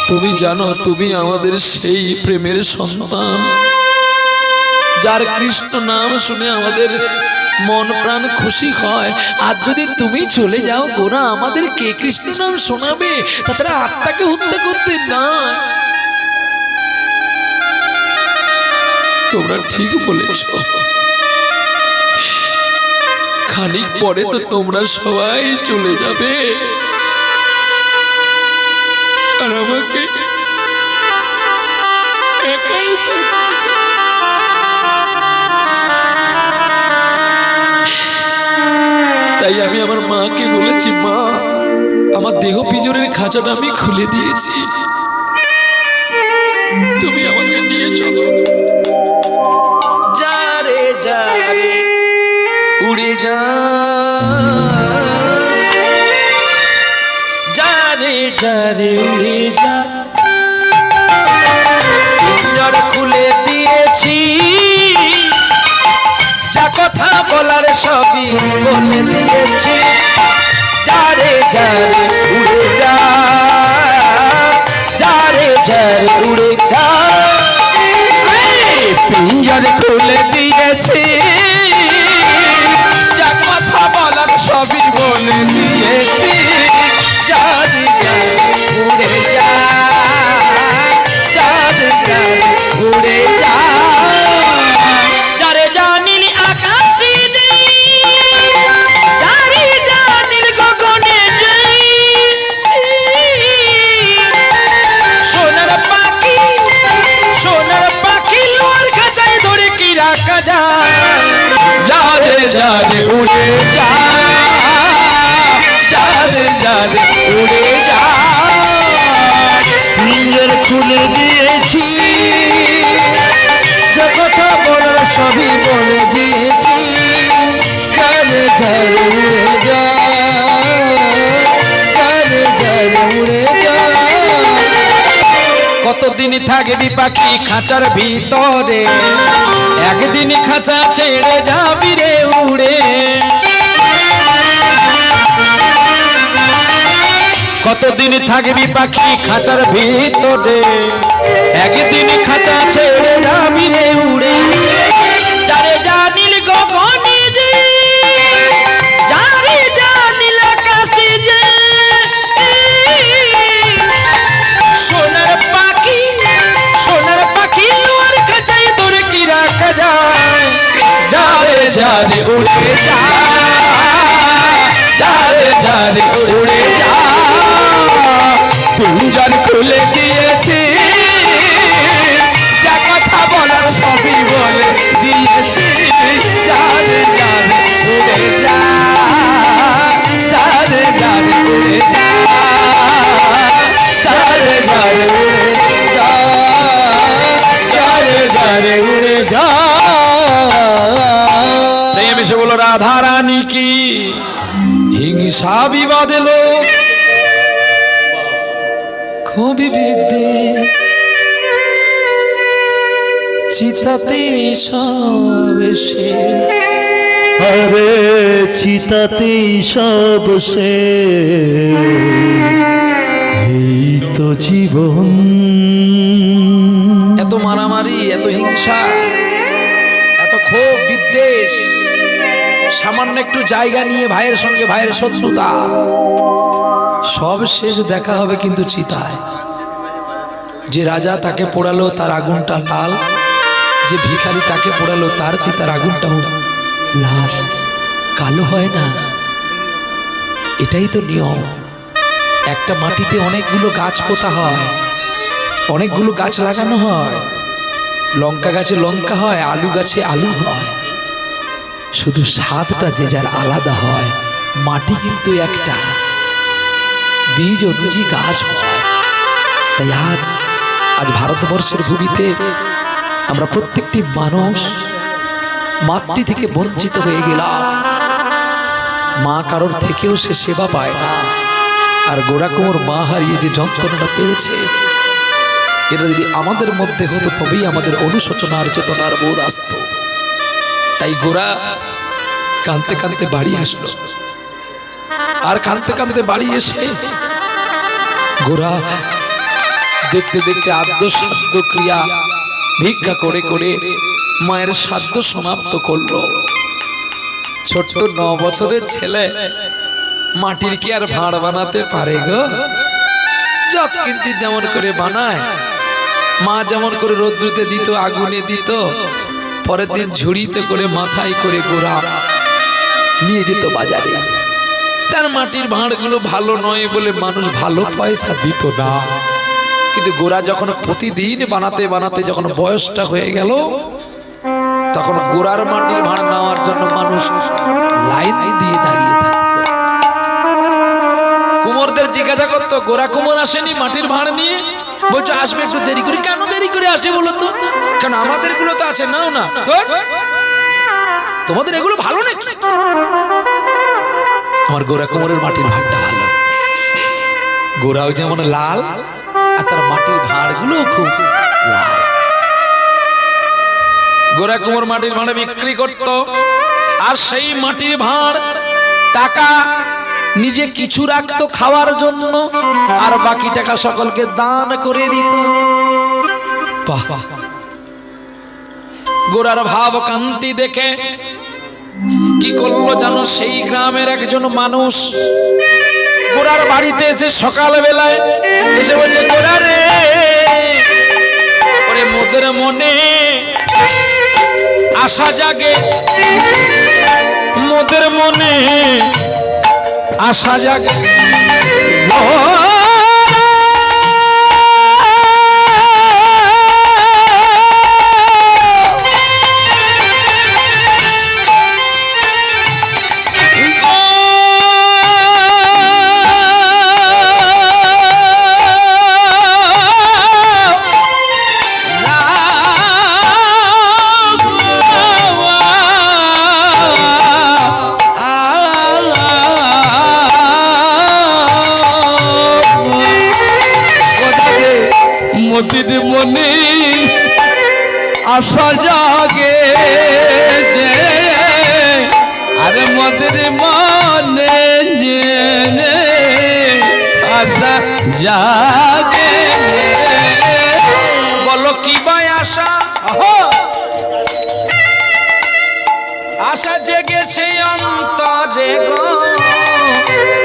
তুমি জানো তুমি আমাদের সেই প্রেমের সন্তান যার কৃষ্ণ নাম শুনে আমাদের মন প্রাণ খুশি হয়। আর যদি তুমি চলে যাও গোরা, আমাদের কে কৃষ্ণ নাম শোনাবে? তাছাড়া আত্মাকে হত্যা করতে না। তোমরা ঠিক বলেছ। খানিক পরে তো তোমরা সবাই চলে যাবে, আর আমাকে একাই থাকতে। তাই আমি আমার মাকে বলেছি, মা আমার দেহ পিঞ্জরের খাঁচাটা আমি খুলে দিয়েছি, তুমি আমাকে নিয়ে চলো। যা রে যা রে উড়ে যা, যা রে যা রে উড়ে যা। পিঞ্জর খুলে দিয়েছি, যা কথা বলার সবই বলে দিয়েছি। যা রে যা রে উড়ে যা, যা রে যা রে উড়ে যা। পিঞ্জর খুলে দিয়েছি, যা কথা বলার সবই বলে দিয়েছি। যা রে যা রে উড়ে যা, যা রে যা রে উড়ে যা। যারে জানিল আকাশে যাই, যারে জানিল গগনে যাই। সোনার পাখি, সোনার পাখি লোয়ার খাঁচায় ধরে কি রাখা যায়। যারে যারে উড়ে যা, যারে যারে উড়ে যা। পিঞ্জর খুলে দিয়েছি, যে কথা বলার সবই বলে দিয়েছি। যারে যারে উড়ে যা, যারে যারে উড়ে যা। কতদিন থাকবি পাখি খাঁচার ভিতরে, একদিন খাঁচা ছেড়ে যাবি রে উড়ে। কতদিন থাকবি পাখি খাঁচার ভিতরে, একদিন খাঁচা ছেড়ে যাবি রে উড়ে। যারে জানিল গগনে যে, যারে জানিল আকাশে যে। সোনার পাখি, সোনার পাখি লোয়ার খাঁচায় ধরে কি রাখা যায়। যারে যারে উড়ে যা, যারে যারে উড়ে যা। পিঞ্জর খুলে দিয়েছি, যা কথা বলার সবই বলে দিয়েছি। যারে যারে উড়ে যা, যারে যারে উড়ে যা, যারে যারে উড়ে যা, যারে যারে উড়ে যা। প্রেম এসে বলো রাধা রানী কি, হিংসা বিবাদে লোক খুবই বেদে, চিতাতে সব শেষ। আরে চিতাতে সব শেষ, এই তো জীবন। এত মারামারি, এত হিংসা, এত ক্ষোভ বিদ্বেষ, সামান্য একটু জায়গা নিয়ে ভাইয়ের সঙ্গে ভাইয়ের শত্রুতা, সব শেষ দেখা হবে কিন্তু চিতায়। যে রাজা তাকে পোড়ালো তার আগুনটা লাল, যে ভিখারি তাকে পোড়ালো তার চিতার আগুনটাও লাল, কালো হয় না। এটাই তো নিয়ম। একটা মাটিতে অনেকগুলো গাছ পোতা হয়, অনেকগুলো গাছ লাগানো হয়। লঙ্কা গাছে লঙ্কা হয়, আলু গাছে আলু হয়, শুধু স্বাদটা যে যার আলাদা হয়। মাটি কিন্তু একটা, বীজ অনুযায়ী গাছ হয়। তাই আজ ভারতবর্ষের ভূমিতে আমরা প্রত্যেকটি মানুষ মাতৃ থেকে বঞ্চিত হয়ে গেলাম। মা কারোর থেকেও সে সেবা পায় না। আর গোরা কুমোর মা হারিয়ে যে যন্ত্রণাটা পেয়েছে, এটা যদি আমাদের মধ্যে হতো তবেই আমাদের অনুশোচনার চেতনার বোধ আসত। তাই গোরা কাঁদতে কাঁদতে বাড়ি আসলো। আর কাঁদতে কাঁদতে বাড়ি এসে গোরা দেখতে দেখতে আদ্য সাধ্য ক্রিয়া ভিক্ষা করে করে মায়ের সাধ্য সমাপ্ত করলো। ছোট্ট 9 বছরের ছেলে মাটির কি আর ভাঁড় বানাতে পারে গো? যত কিঞ্চিত যেমন করে বানায়, মা যেমন করে রৌদ্রতে দিত, আগুনে দিত, পরের দিন ঝুড়িতে করে মাথায় করে গোড়া নিয়ে যেত বাজারে। তার মাটির ভাঁড়গুলো ভালো নয় বলে মানুষ ভালো পয়সা দিত না। কিন্তু গোড়া যখন প্রতিদিন বানাতে বানাতে যখন বয়সটা হয়ে গেল, তখন গোড়ার মাটির ভাঁড় নেওয়ার জন্য মানুষ লাইন দিয়ে দাঁড়িয়ে থাকতো। কুমোরদের জিজ্ঞাসা করতো, গোড়া কুমোর আসেনি মাটির ভাঁড় নিয়ে? বলছো আসবে একটু দেরি করে। কেন দেরি করে আসে বলো তো? কেন আমাদের গুলো তো আছে, নাও না। তোমাদের এগুলো ভালো নাকি? আমার গোড়া কুমোরের মাটির ভাঁড়টা ভালো। গোড়াও যেমন লাল আর তার মাটির ভাঁড়গুলো খুব লাল। গোড়া কুমোর মাটির ভাঁড় বিক্রি করত, আর সেই মাটির ভাঁড় টাকা নিজে কিছু রাখতো খাওয়ার জন্য, আর বাকি টাকা সকলকে দান করে দিত। গোড়ার ভাব কান্তি দেখে কি করলো জানো? সেই গ্রামের একজন মানুষ গোড়ার বাড়িতে এসে সকাল বেলায় এসে বলছে, গোড়া রে, ওরে মোদের মনে আশা জাগে, মোদের মনে আশা জাগে। মোদের মনে আশা জাগে, আরে মোদের মনে আশা জাগে। বলো কি ভাই আশা? আশা জেগেছে অন্তরে গো,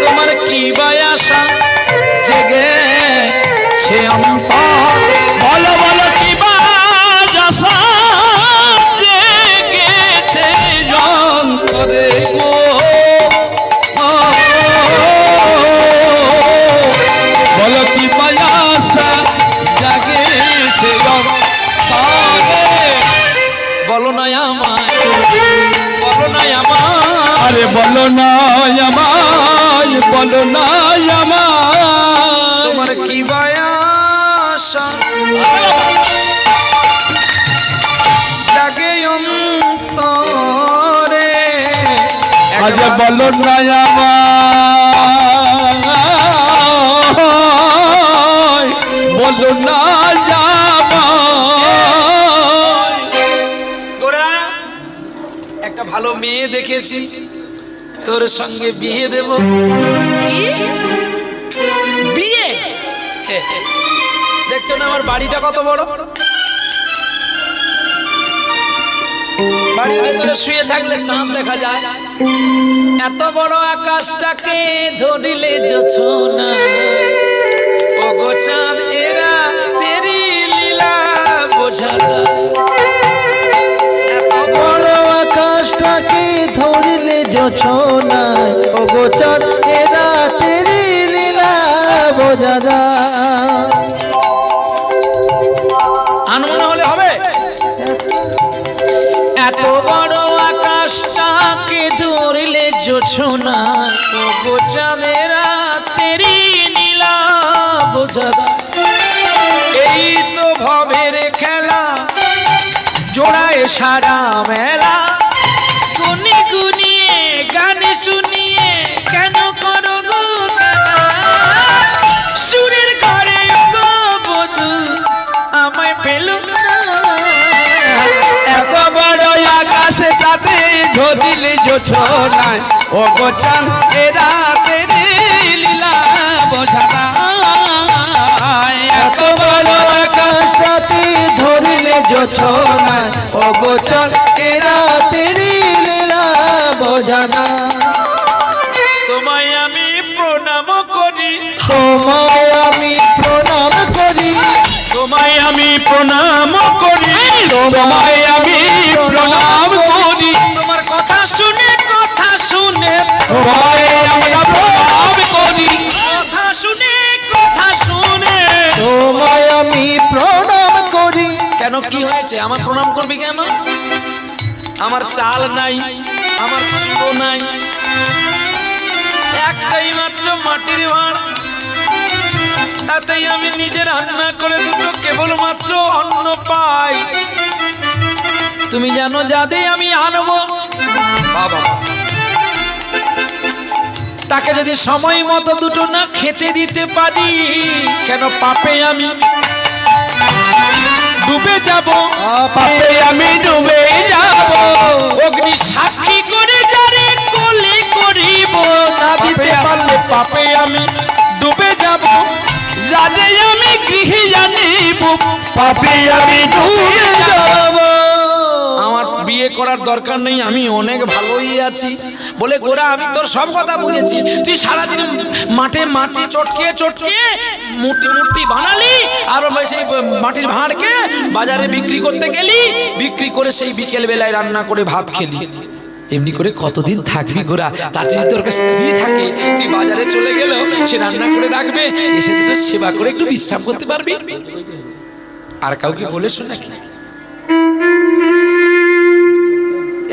তোমার কি ভাই আশা জেগেছে অন্তরে? বলো বলো কি ভাই আশা জেগেছে অন্তরে গো, বলো কি ভাই আশা জাগেছে অন্তরে। বলো না আমায়, বলো না আমায়, আরে বলো না আমায়, বলো না আমায়, তোমার কি ভাই আশা জাগে অন্তরে? আজ বলো না আমায়, বলো না আমায়। গোরা, একটা ভালো মেয়ে দেখেছি, তোর সঙ্গে বিয়ে দেব। কি বিয়ে? দেখছো না আমার বাড়িটা কত বড়? বাড়ির ভেতরে শুয়ে থাকলে চাঁদ দেখা যায়। এত বড় আকাশটাকে ধরিলে জোছনা, ও গো চাঁদ এরা তেরি লীলা বোঝা যায়। এত বড় আকাশটাকে ধরলে জোছনায়, ও গো চাঁদ এরা তেরি লীলা বোঝা যায়। আনমনা হলে হবে? এত বড় আকাশটাকে ধরলে জোছনা, ও গো চাঁদেরা তেরি নীলা বোঝা যায়। এই তো ভবের খেলা, জোড়ায় সারা মেলা, গুনি গুনিয়ে গান শুনিয়ে কেন করো গো খেলা? সুরের ঘরে গো বধূ আমায় পেল না। এত বড় আকাশটাতে ধরলে জোছনায়, ও গো চাঁদ এরা তেরি লীলা বোঝা যায়। এত বড় বোঝো না ও গোচর এরা তেরি লীলা বোঝানা। তোমায় আমি প্রণাম করি, তোমায় আমি প্রণাম করি, তোমায় আমি প্রণাম করি, তোমায় আমি প্রণাম করি। তোমার কথা শুনে তোমায় আমি প্রণাম করি, কথা শুনে তোমায় আমি প্রণাম করি। কেন কি হয়েছে? আমার প্রণাম করবি কেন? আমার চাল নাই, আমার চুলো নাই, একটাই মাত্র মাটির ভাঁড়, তাতেই আমি নিজে রান্না করে দুটো কেবলমাত্র অন্ন পাই। তুমি জানো যাতে আমি আনবো বাবা, তাকে যদি সময় মতো দুটো না খেতে দিতে পারি, কেন পাপে আমি ডুবে যাব, পাপে আমি ডুবে যাব। অগ্নি সাক্ষী করে যারে কোলে করিব, না দিতে পারলে পাপে আমি ডুবে যাব। যাতে আমি গৃহে জানিব, পাপে আমি ডুবে যাব। আমার বিয়ে করার দরকার নেই, আমি অনেক ভালোই আছি। বলে গোরা আমি তোর সব কথা বুঝেছি, তুই সারাদিন মাঠে মাটি চটকে মূর্তি বানালি, আর সেই মাটির ভাঁড়কে বাজারে বিক্রি করতে গেলি, বিক্রি করে সেই বিকেল বেলায় রান্না করে ভাত খেলি। এমনি করে কতদিন থাকবি গোরা? তার যদি তোর স্ত্রী থাকে, তুই বাজারে চলে গেলেও সে রান্না করে রাখবে, এসে তোর সেবা করে একটু বিশ্রাম করতে পারবি। আর কাউকে বলেছো নাকি?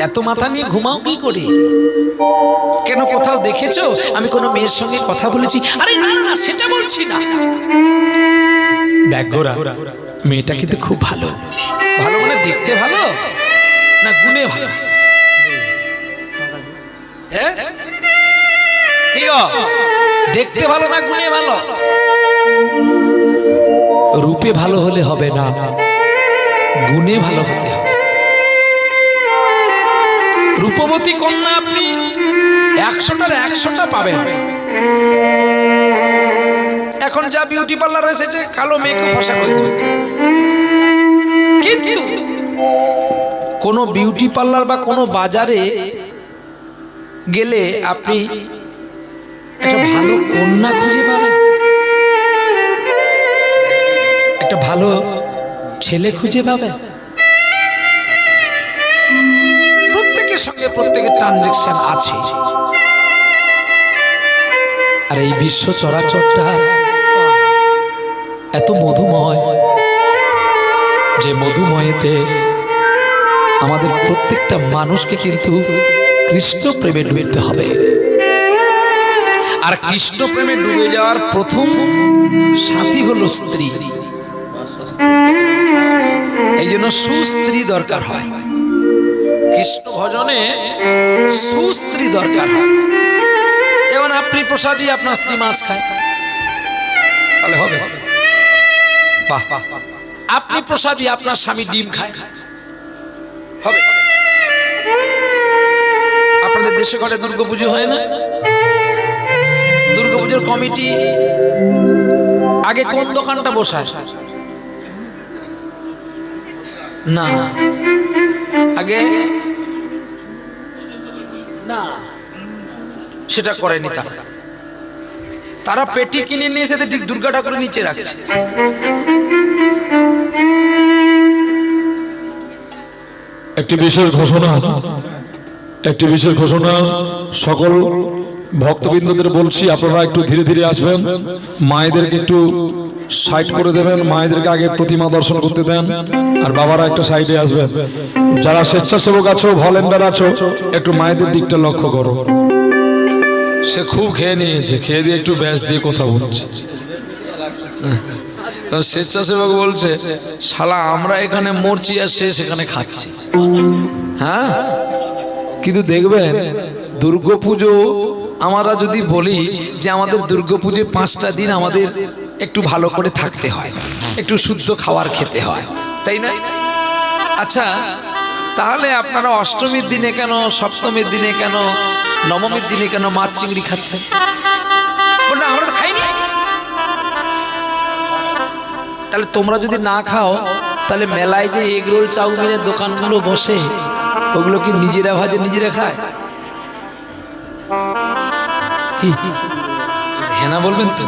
এত মাথা নিয়ে ঘুমাও কি করে? কেন কোথাও দেখেছো আমি কোনো মেয়ের সঙ্গে কথা বলেছি? আরে না না, সেটা বলছি না। দেখ গোরা, মেয়েটা কিন্তু খুব ভালো। ভালো মানে দেখতে ভালো না গুণে ভালো? হ্যাঁ কি গো, দেখতে ভালো না গুণে ভালো? রূপে ভালো হলে হবে না, গুণে ভালো হতে হবে। রূপবতী কন্যা আপনি 100টার 100টা পাবেন। এখন যা বিউটি পার্লার এসেছে, কালো মেয়েকে ফসা করে দেবে। কিন্তু কোনো বিউটি পার্লার বা কোনো বাজারে গেলে আপনি একটা ভালো কন্যা খুঁজে পাবেন, একটা ভালো ছেলে খুঁজে পাবেন। প্রত্যেকের সঙ্গে প্রত্যেকের ট্রানজাকশন আছে। আর এই বিশ্ব চরাচরটা এত মধুময়, যে মধুময়েতে আমাদের প্রত্যেকটা মানুষকে কিন্তু কৃষ্ণ প্রেমে ডুবতে হবে। আর কৃষ্ণ প্রেমে ডুবে যাওয়ার প্রথম সাথী হলো স্ত্রী। এই জন্য সুস্ত্রী দরকার হয়, কৃষ্ণ ভজনে সুস্ত্রী দরকার হয়। যেমন আপনি প্রসাদী আপনার স্ত্রী মাছ খায়, তাহলে হবে? বাহ, আপনি প্রসাদী আপনার স্বামী ডিম খায়, হবে? আপনাদের দেশে ঘরে দুর্গাপুজো হয় না? দুর্গাপুজোর কমিটি আগে কোন দোকানটা বসায়? না, আগে না, সেটা করেনি। তারা পেটি কিনে নিয়ে এসে ঠিক দুর্গা ঠাকুরের নিচে রাখছে। একটি বিশেষ ঘোষণা সকল ভক্তবৃন্দদের বলছি, আপনারা একটু ধীরে ধীরে আসবেন। মায়েদেরকে একটু সাইড করে দেবেন, মায়েদেরকে আগে প্রতিমা দর্শন করতে দেন, আর বাবারা একটা সাইডে আসবেন। যারা স্বেচ্ছাসেবক আছো, ভলেন্টিয়ার আছো, একটু মায়েদের দিকটা লক্ষ্য করো। সে খুব খেয়ে নিয়েছে, খেয়ে দিয়ে একটু ব্যাস দিয়ে কথা বলছে। স্বেচ্ছাসেবক বলছে, শালা আমরা এখানে মরছি আর সে সেখানে খাচ্ছে। হ্যাঁ, কিন্তু দেখবেন দুর্গাপুজো আমরা যদি বলি যে আমাদের দুর্গাপুজো 5টা দিন আমাদের একটু ভালো করে থাকতে হয়, একটু শুদ্ধ খাবার খেতে হয়, তাই না? আচ্ছা, তাহলে আপনারা অষ্টমীর দিনে কেন, সপ্তমীর দিনে কেন, নবমীর দিনে কেন মাছ চিংড়ি খাচ্ছেন? বললে আমরা তো খাইনি। তাহলে তোমরা যদি না খাও তাহলে মেলায় যে এগরোল চাউমিনের দোকানগুলো বসে ওগুলো কি নিজেরা ভাজে নিজেরা খায়? হ্যাঁ না বলবেন তো?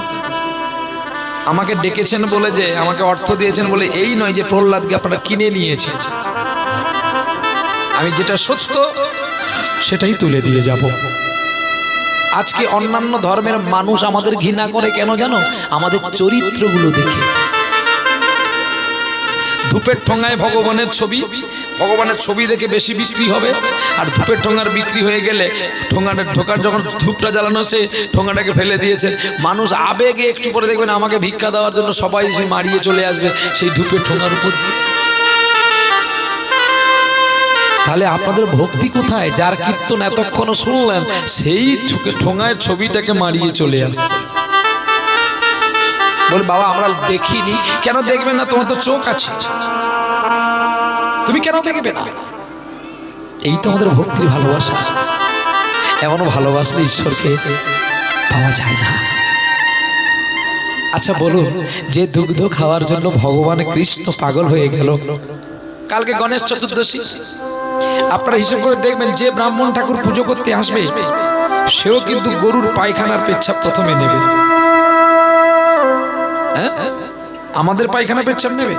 আমাকে ডেকেছেন বলে, যে আমাকে অর্থ দিয়েছেন বলে এই নয় যে প্রহ্লাদকে আপনারা কিনে নিয়েছেন। আমি যেটা সত্য সেটাই তুলে দিয়ে যাব। আজকে অন্যান্য ধর্মের মানুষ আমাদের ঘৃণা করে কেন জানো? আমাদের চরিত্রগুলো দেখে। ধূপের ঠোঙায় ভগবানের ছবি, ভগবানের ছবি দেখে বেশি বিক্রি হবে। আর ধূপের ঠোঙার বিক্রি হয়ে গেলে ঠোঙাটা ঢোকার যখন ধূপটা জ্বালানো সে ঠোঙাটাকে ফেলে দিয়েছে, মানুষ আবেগে একটু পরে দেখবেন আমাকে ভিক্ষা দেওয়ার জন্য সবাই এসে মারিয়ে চলে আসবে সেই ধূপের ঠোঙার উপর দিয়ে। তাহলে আপনাদের ভক্তি কোথায়? যার কীর্তন এতক্ষণ শুনলেন সেই ঠোঙায় ছবিটাকে মারিয়ে চলে আসছে। বলে বাবা আমরা দেখিনি। কেন দেখবেন না? তোমার তো চোখ আছে, তুমি কেন দেখবে না? এই তো আমাদের ভক্তির ভালোবাসা। এমন ভালোবাসলে ঈশ্বরকে পাওয়া যায় না। আচ্ছা বলুন, যে দুগ্ধ খাওয়ার জন্য ভগবান কৃষ্ণ পাগল হয়ে গেল, কালকে গণেশ চতুর্দশী, আপনারা হিসেব করে দেখবেন যে ব্রাহ্মণ ঠাকুর পুজো করতে আসবে সেও কিন্তু গরুর পায়খানার পেচ্ছাপ প্রথমে নেবে। আমাদের পায়খানা পেচ্ছাপ নেবে?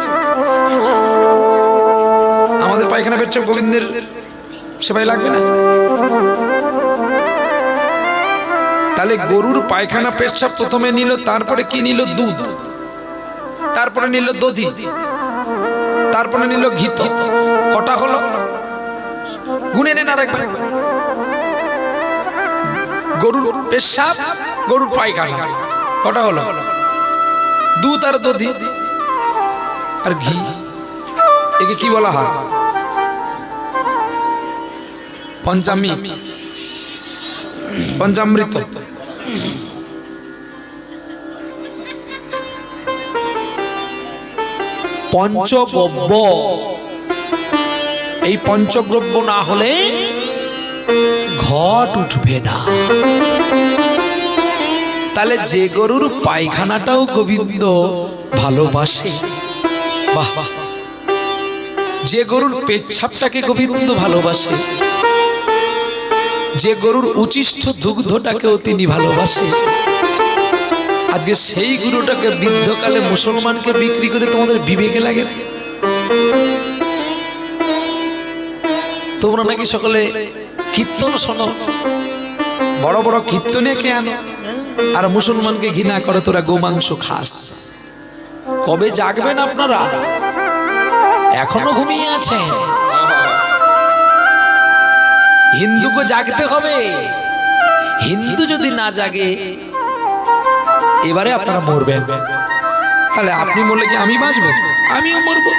আমাদের পায়খানা পেচ্ছাপ গোবিন্দের সেবাই লাগবে না? তাহলে গরুর পায়খানা পেচ্ছাপ প্রথমে নিল, তারপরে কি নিল? দুধ, তারপরে নিল দধি, তারপরে নিল ঘি। কটা হলো? গুনে নেন আরেকবার। গরুর পেচ্ছাপ, গরুর পায়খানা, কটা হলো? দুধ আর দধি আর ঘি। একে কি বলা হয়? পঞ্চামৃত। পঞ্চগব্য। এই পঞ্চদ্রব্য না হলে ঘট উঠবে না। তাহলে যে গরুর পায়খানাটাও গোবিন্দ ভালোবাসে, বাহ, যে গরুর পেচ্ছাপটাকে গোবিন্দ ভালোবাসে, যে গরুর উচিষ্ঠ দুগ্ধটাকেও তিনি ভালোবাসে, আজকে সেই গরুটাকে বৃদ্ধকালে মুসলমানকে বিক্রি করে তোমাদের বিবেকে লাগে? তোমরা নাকি সকলে কীর্তন শোনো, বড় বড় কীর্তনীকে আনো, আর মুসলমানকে ঘৃণা করে তোরা গোমাংস খাস। কবে জাগবেন আপনারা? এখনো ঘুমিয়ে আছেন। হিন্দুকে জাগতে হবে। হিন্দু যদি না জাগে এবারে আপনারা মরবেন। তাহলে আপনি বললে কি আমি বাঁচবো? আমিও মরবো।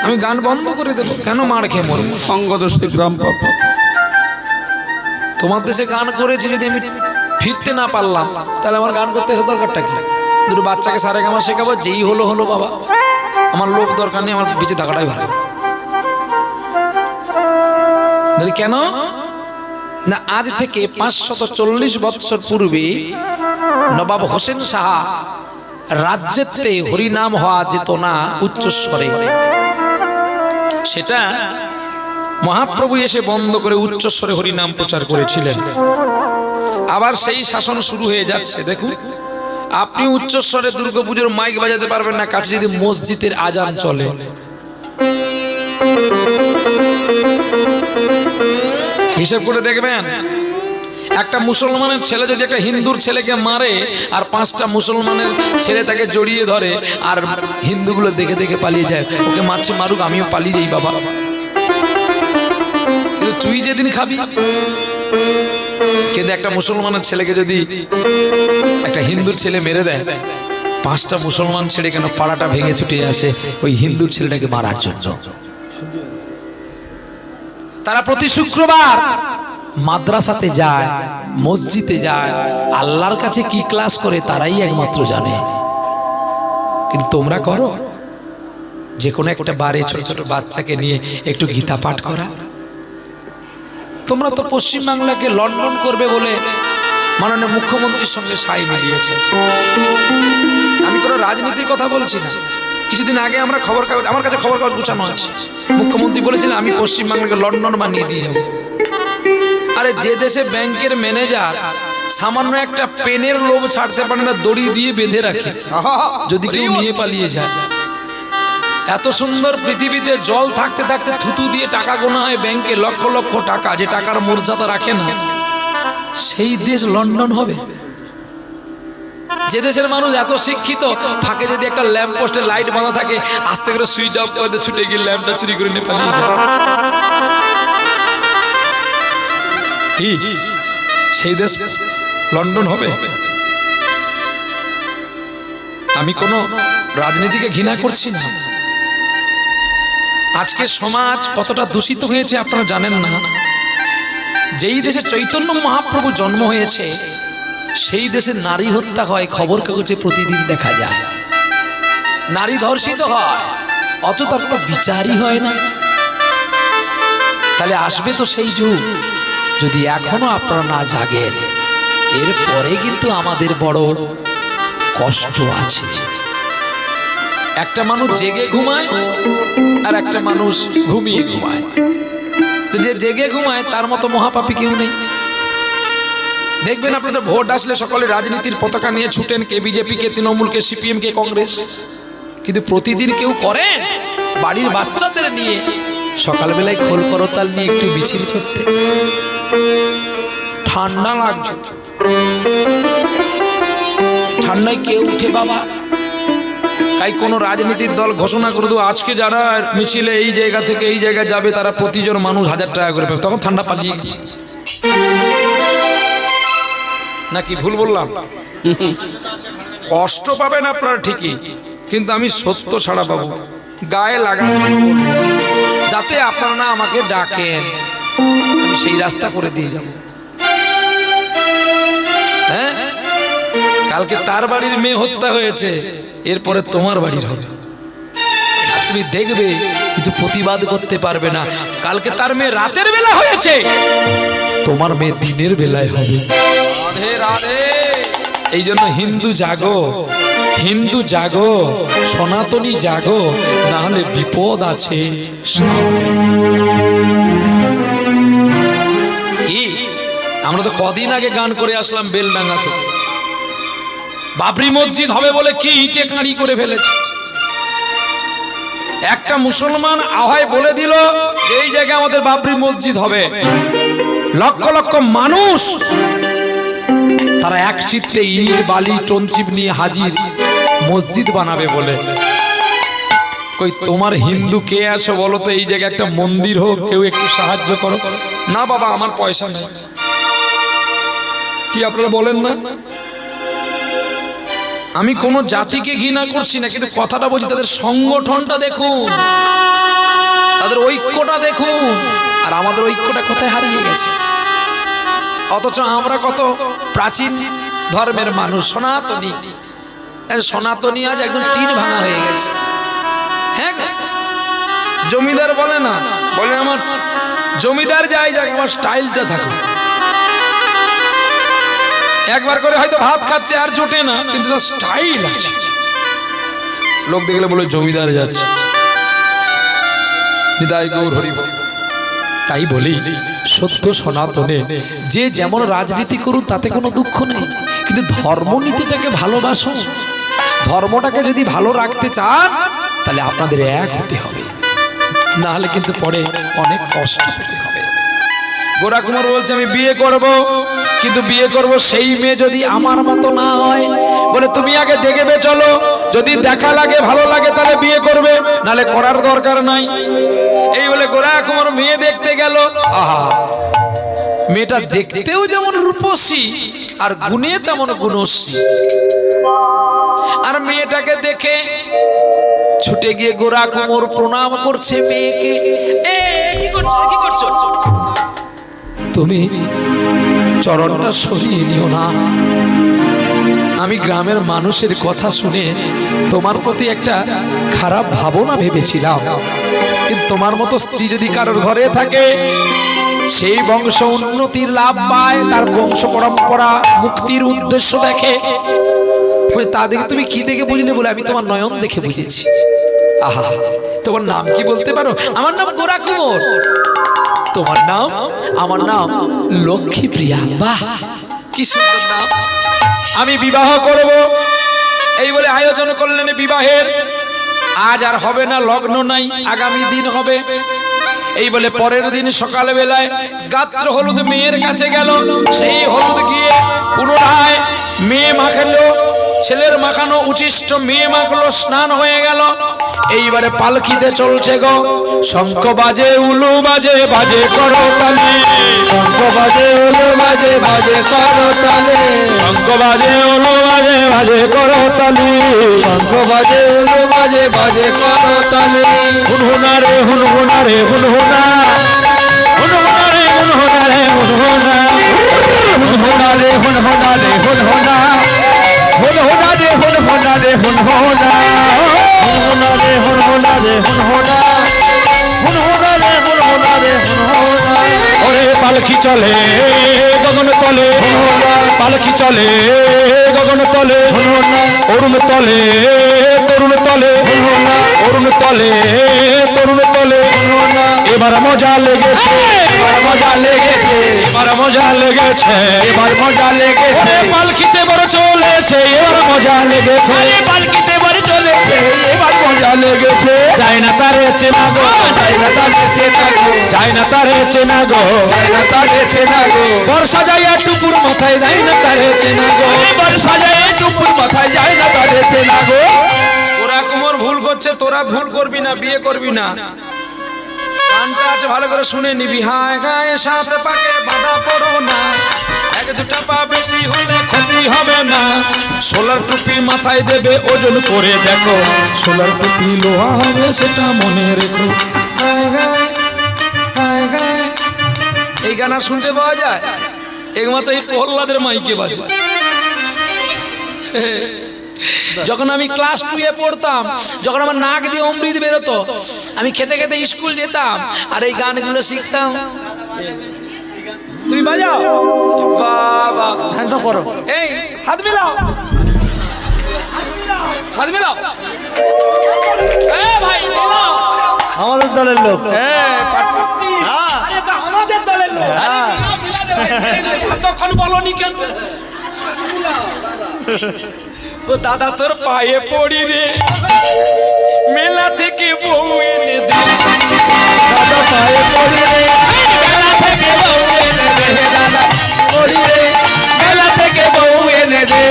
আমি গান বন্ধ করে দেবো। কেন? মার খেয়ে মরবো। সঙ্গদোষে গ্রাম পাপ। তোমার দেশে গান করেছি, যদি আমি ফিরতে না পারলাম তাহলে আমার গান করতে এসে দরকারটা কি? দুটো বাচ্চাকে সারেগামা শেখাবো, যেই হলো হলো বাবা, আমার লোক দরকার নেই, আমার বেঁচে থাকাটাই ভালো। কেন না? আজ থেকে 540 বৎসর পূর্বে নবাব হোসেন শাহ রাজ্যেতে হরিনাম হওয়া যেত না উচ্চস্বরে, সেটা মহাপ্রভু এসে বন্ধ করে উচ্চস্বরে হরিনাম প্রচার করেছিলেন। আবার সেই শাসন শুরু হয়ে যাচ্ছে। দেখুন, আপনি উচ্চস্বরে দুর্গাপুজোর মাইক বাজাতে পারবেন না, কাছে যদি মসজিদের আজান চলে। হিসাব করে দেখবেন, একটা মুসলমানের ছেলে যদি একটা হিন্দুর ছেলেকে মারে আর 5টা মুসলমানের ছেলে তাকে জড়িয়ে ধরে আর হিন্দুগুলো দেখে দেখে পালিয়ে যায়, ওকে মারছে মারুক, আমিও পালিয়ে যাই বাবা। কিন্তু তুই যেদিন খাবি। কিন্তু একটা মুসলমানের ছেলেকে যদি একটা হিন্দুর ছেলে মেরে দেয়, 5টা মুসলমান ছেড়ে কেন পাড়াটা ভেঙে ছুটে আসে ওই হিন্দুর ছেলেটাকে মারার জন্য। তারা প্রতি শুক্রবার মাদ্রাসাতে যায়, মসজিদে যায়, আল্লাহর কাছে কি ক্লাস করে তারাই একমাত্র জানে। কিন্তু তোমরা করো? যে কোনো একটা বারে ছোট ছোট বাচ্চাকে নিয়ে একটু গীতা পাঠ করা। তোমরা তো পশ্চিমবাংলাকে লন্ডন করবে বলে মাননীয় মুখ্যমন্ত্রীর সঙ্গে সাই মিলিয়েছে। আমি কোনো রাজনীতির কথা বলছি না, কিছুদিন আগে আমরা খবর কাগজ, আমার কাছে খবর কাগজ গুছানো আছে, মুখ্যমন্ত্রী বলেছিলেন আমি পশ্চিমবাংলাকে লন্ডন বানিয়ে দিয়ে যাবো। আরে যে দেশে ব্যাংকের ম্যানেজার সামান্য একটা পেনের লোভ ছাড়তে পারে না, দড়ি দিয়ে বেঁধে রাখে যদি কেউ নিয়ে পালিয়ে যায়। এত সুন্দর পৃথিবীতে জল থাকতে থাকতে থুতু দিয়ে টাকা গোনা হয় ব্যাংকে, লক্ষ লক্ষ টাকা, যে টাকার মর্যাদা রাখে না, সেই দেশ লন্ডন হবে? যে দেশের মানুষ এত শিক্ষিত, ফাঁকে যদি একটা ল্যাম্প পোস্টে লাইট বাঁধা থাকে, আস্তে করে সুইচ অফ করে ছুটে গিয়ে ল্যাম্পটা চুরি করে নিয়ে পালিয়ে যায়। কি সেই দেশ লন্ডন হবে? আমি কোনো রাজনীতিকে ঘৃণা করছি না। আজকে সমাজ কতটা দূষিত হয়েছে আপনারা জানেন না। যেই দেশে চৈতন্য মহাপ্রভু জন্ম হয়েছে, সেই দেশে নারী হত্যা হয় খবর কাগজে প্রতিদিন দেখা যায়, নারী ধর্ষিত হয়, অত তার কোনো বিচারই হয় না। তাহলে আসবে তো সেই যুগ, যদি এখনো আপনারা না জাগেন, এরপরে কিন্তু আমাদের বড় কষ্ট আছে। একটা মানুষ জেগে ঘুমায় আর একটা মানুষ ঘুমিয়ে ঘুমায়। তো যে জেগে ঘুমায় তার মতো মহাপাপী কেউ নেই। দেখবেন আপনারা ভোট আসলে সকলে রাজনীতির পতাকা নিয়ে ছুটেন, কে বিজেপি, কে তৃণমূল, কে সিপিএম, কে কংগ্রেস, কিন্তু প্রতিদিন কেউ করেন বাড়ির বাচ্চাদের নিয়ে সকালবেলায় খোল করতাল নিয়ে একটু মিছিল করতে? ঠান্ডা লাগছে, ঠান্ডায় কে উঠে বাবা? তাই কোনো রাজনীতির দল ঘোষণা করে দেবো আজকে যারা মিছিলে এই জায়গা থেকে এই জায়গায় যাবে তারা প্রতিজন মানুষ 1000 টাকা করে পাবে, তখন ঠান্ডা পালিয়ে গেছে। নাকি ভুল বললাম? কষ্ট পাবেন আপনারা ঠিকই, কিন্তু আমি সত্য ছাড়া পাবো গায়ে লাগানো, যাতে আপনারা না আমাকে ডাকেন, আমি সেই রাস্তা করে দিয়ে যাব। হ্যাঁ, কালকে তার বাড়ির মেয়ে হত্যা হয়েছে, এরপরে তোমার বাড়ির হবে, তুমি দেখবে কিন্তু প্রতিবাদ করতে পারবে না। কালকে তার মেয়ে রাতের বেলা হয়েছে, তোমার মেয়ে দিনের বেলায় হবে। রাধে রাধে। এই জন্য হিন্দু জাগো, হিন্দু জাগো, সনাতনী জাগো, না হলে বিপদ আছে। কি আমরা তো কদিন আগে গান করে আসলাম বেলডাঙ্গা থেকে, বাবরি মসজিদ হবে বলে কি ইটে কাঁড়ি করে ফেলেছে। একটা মুসলমান আহ্বায় বলে দিল যে এই জায়গায় আমাদের বাবরি মসজিদ হবে, লক্ষ লক্ষ মানুষ তারা এক চিত্তে ইট বালি টনচিপ নিয়ে হাজির মসজিদ বানাবে বলে। কই তোমার হিন্দু কে আছো বলো তো, এই জায়গায় একটা মন্দির হোক, কেউ একটু সাহায্য করো। না বাবা আমার পয়সা নেই। কি আপনারা বলেন না? আমি কোন জাতিকে ঘৃণা করছি না, কিন্তু কথাটা বলছি তাদের সংগঠনটা দেখুন, তাদের ঐক্যটা দেখুন। আর আমাদের ঐক্যটা কোথায় হারিয়ে গেছে। অথচ আমরা কত প্রাচীন ধর্মের মানুষ, সনাতনী। সনাতনী আজ একদম টিন ভাঙা হয়ে গেছে। হ্যাঁ, জমিদার বলে না, বলে আমার জমিদার যাই যাক আমার স্টাইলটা থাকে। একবার করে হয়তো ভাত খাচ্ছে আর জোটে না, কিন্তু তার স্টাইল আছে। লোক দেখলে বলে জমিদার যাচ্ছে। নিতাই গৌর হরি বল। তাই বলি সত্য সনাতনে যে যেমন রাজনীতি করুন তাতে কোনো দুঃখ নেই, কিন্তু ধর্মনীতিটাকে ভালোবাসুন। ধর্মটাকে যদি ভালো রাখতে চান তাহলে আপনাদের এক হতে হবে, না হলে কিন্তু পরে অনেক কষ্ট পেতে হবে। গোরা কুমার বলছে আমি বিয়ে করব, কিন্তু বিয়ে করব সেই মেয়ে যদি আমার মতো না হয়। বলে তুমি আগে দেখবে চলো, যদি দেখা লাগে ভালো লাগে তাহলে বিয়ে করবে, নালে করার দরকার নাই। এই বলে গোরা কুমার মেয়ে দেখতে গেল। আহা, মেয়েটা দেখতেও যেমন রূপসী আর গুণে তেমন গুণশ্রী। আর মেয়েটাকে দেখে ছুটে গিয়ে গোরা কুমার প্রণাম করছে মেয়েকে। কি করছো, কি করছো? তুমি চরণটা সরিয়ে নিও না। আমি গ্রামের মানুষের কথা শুনে তোমার প্রতি একটা খারাপ ভাবনা ভেবেছিলাম, কিন্তু তোমার মতো স্ত্রী যদি কারোর ঘরে থাকে, সেই বংশ উন্নতির লাভ পায়, তার বংশ পরম্পরা মুক্তির উদ্দেশ্য দেখে, বলে, তা দেখে তুমি কি দেখে বুঝলে? বলে, আমি তোমার নয়ন দেখে বুঝেছি। আহা, তোমার নাম কি বলতে পারো? আমার নাম গোরা কুমোর। তোমার নাম? আমার নাম লক্ষ্মী প্রিয়া। বাহ, কি সুন্দর নাম। আমি বিবাহ করব এই বলে আয়োজন করলেন বিবাহের। আজ আর হবে না, লগ্ন নাই, আগামী দিন হবে। এই বলে পরের দিন সকাল বেলায় গাত্র হলুদ মেয়ের কাছে গেল। সেই হলুদ গিয়ে পুনরায় মেয়ে মাখালো, ছেলের মাখানো উচিষ্ট মেয়ে মাখলো, স্নান হয়ে গেল। এইবারে পালকিতে চলছে গো, শঙ্খ বাজে উলু বাজে, বাজে করো তালে, শঙ্খ বাজে উলু বাজে, বাজে করো তালে, শঙ্খ বাজে উলু বাজে, বাজে করো তালে, শঙ্খ বাজে উলু বাজে, বাজে করো তালে। হুনহুনা রে হুনহুনা রে হুনহুনা, হুনহুনা রে হুনহুনা রে হুনহুনা, হুনহুনা রে হুনহুনা রে হুনহুনা, হুনহুনা রে হুনহুনা রে হুনহুনা, হুনহুনা রে হুনহুনা রে হুনহুনা, হুনহুনা রে হুনহুনা রে হুনহুনা। ওরে পালকি চলে গগন তলে, পালকি চলে গগন তলে, অরুণ তলে তরুণ তলে, অরুণ তলে তরুণ তলে। এবার মজা লেগেছে, এবার মজা লেগেছে, এবার মজা লেগেছে, এবার মজা লেগেছে। পালকিতে বড় চলেছে, এবার মজা লেগেছে, পালকিতে বড় চলেছে, এবার মজা লেগেছে। চাই না তারে চেনা গো, চাই না তারে চেনা গো, চাই না তারে চেনা গো, চাই না তারে চেনা গো। বর্ষা যায় টুকুর মাথায়, যাই না তারে চেনা গো, বর্ষা যায় টুকুর মাথায়, যাই না তারে চেনা গো। ওরা কুমোর ভুল করছে, তোরা ভুল করবি না, বিয়ে করবি না। গানটা আছে, ভালো করে শুনে নিবি। হায় গায়ে সাথে পাকে বাধা পড়ো না, এক দুটা পা বেশি হলে ক্ষতি হবে না। সোলার টুপি মাথায় দেবে, ওজন করে দেখো, সোলার টুপি লোহা হবে সেটা মনে রেখো। হায় গায়ে, হায় গায়ে। এই গান আর শুনতে পাওয়া যায় একমাত্র এই প্রহ্লাদের মাইকে বাজে। যখন আমি ক্লাস 2 এ পড়তাম, যখন আমার নাক দিয়ে অমৃত বেরোতো, আমি খেতে খেতে স্কুল যেতাম আর এই গানগুলো শিখতাম। তুমি বাজাও বাবা, হ্যান্ডস আপ করো। এই হাত মিলাও, হাত মিলাও। এ ভাই মিলাও। আমাদের দলের লোক। আরে তা আমাদের দলের লোক। কতক্ষণ বলনি কেন? ও দাদা তোর পায়ে পড়ি রে, মেলা থেকে বউ এনে দে, দাদা পায়ে পড়ি রে, মেলা থেকে বউ এনে দে, দাদা পড়ি রে, মেলা থেকে বউ এনে দে।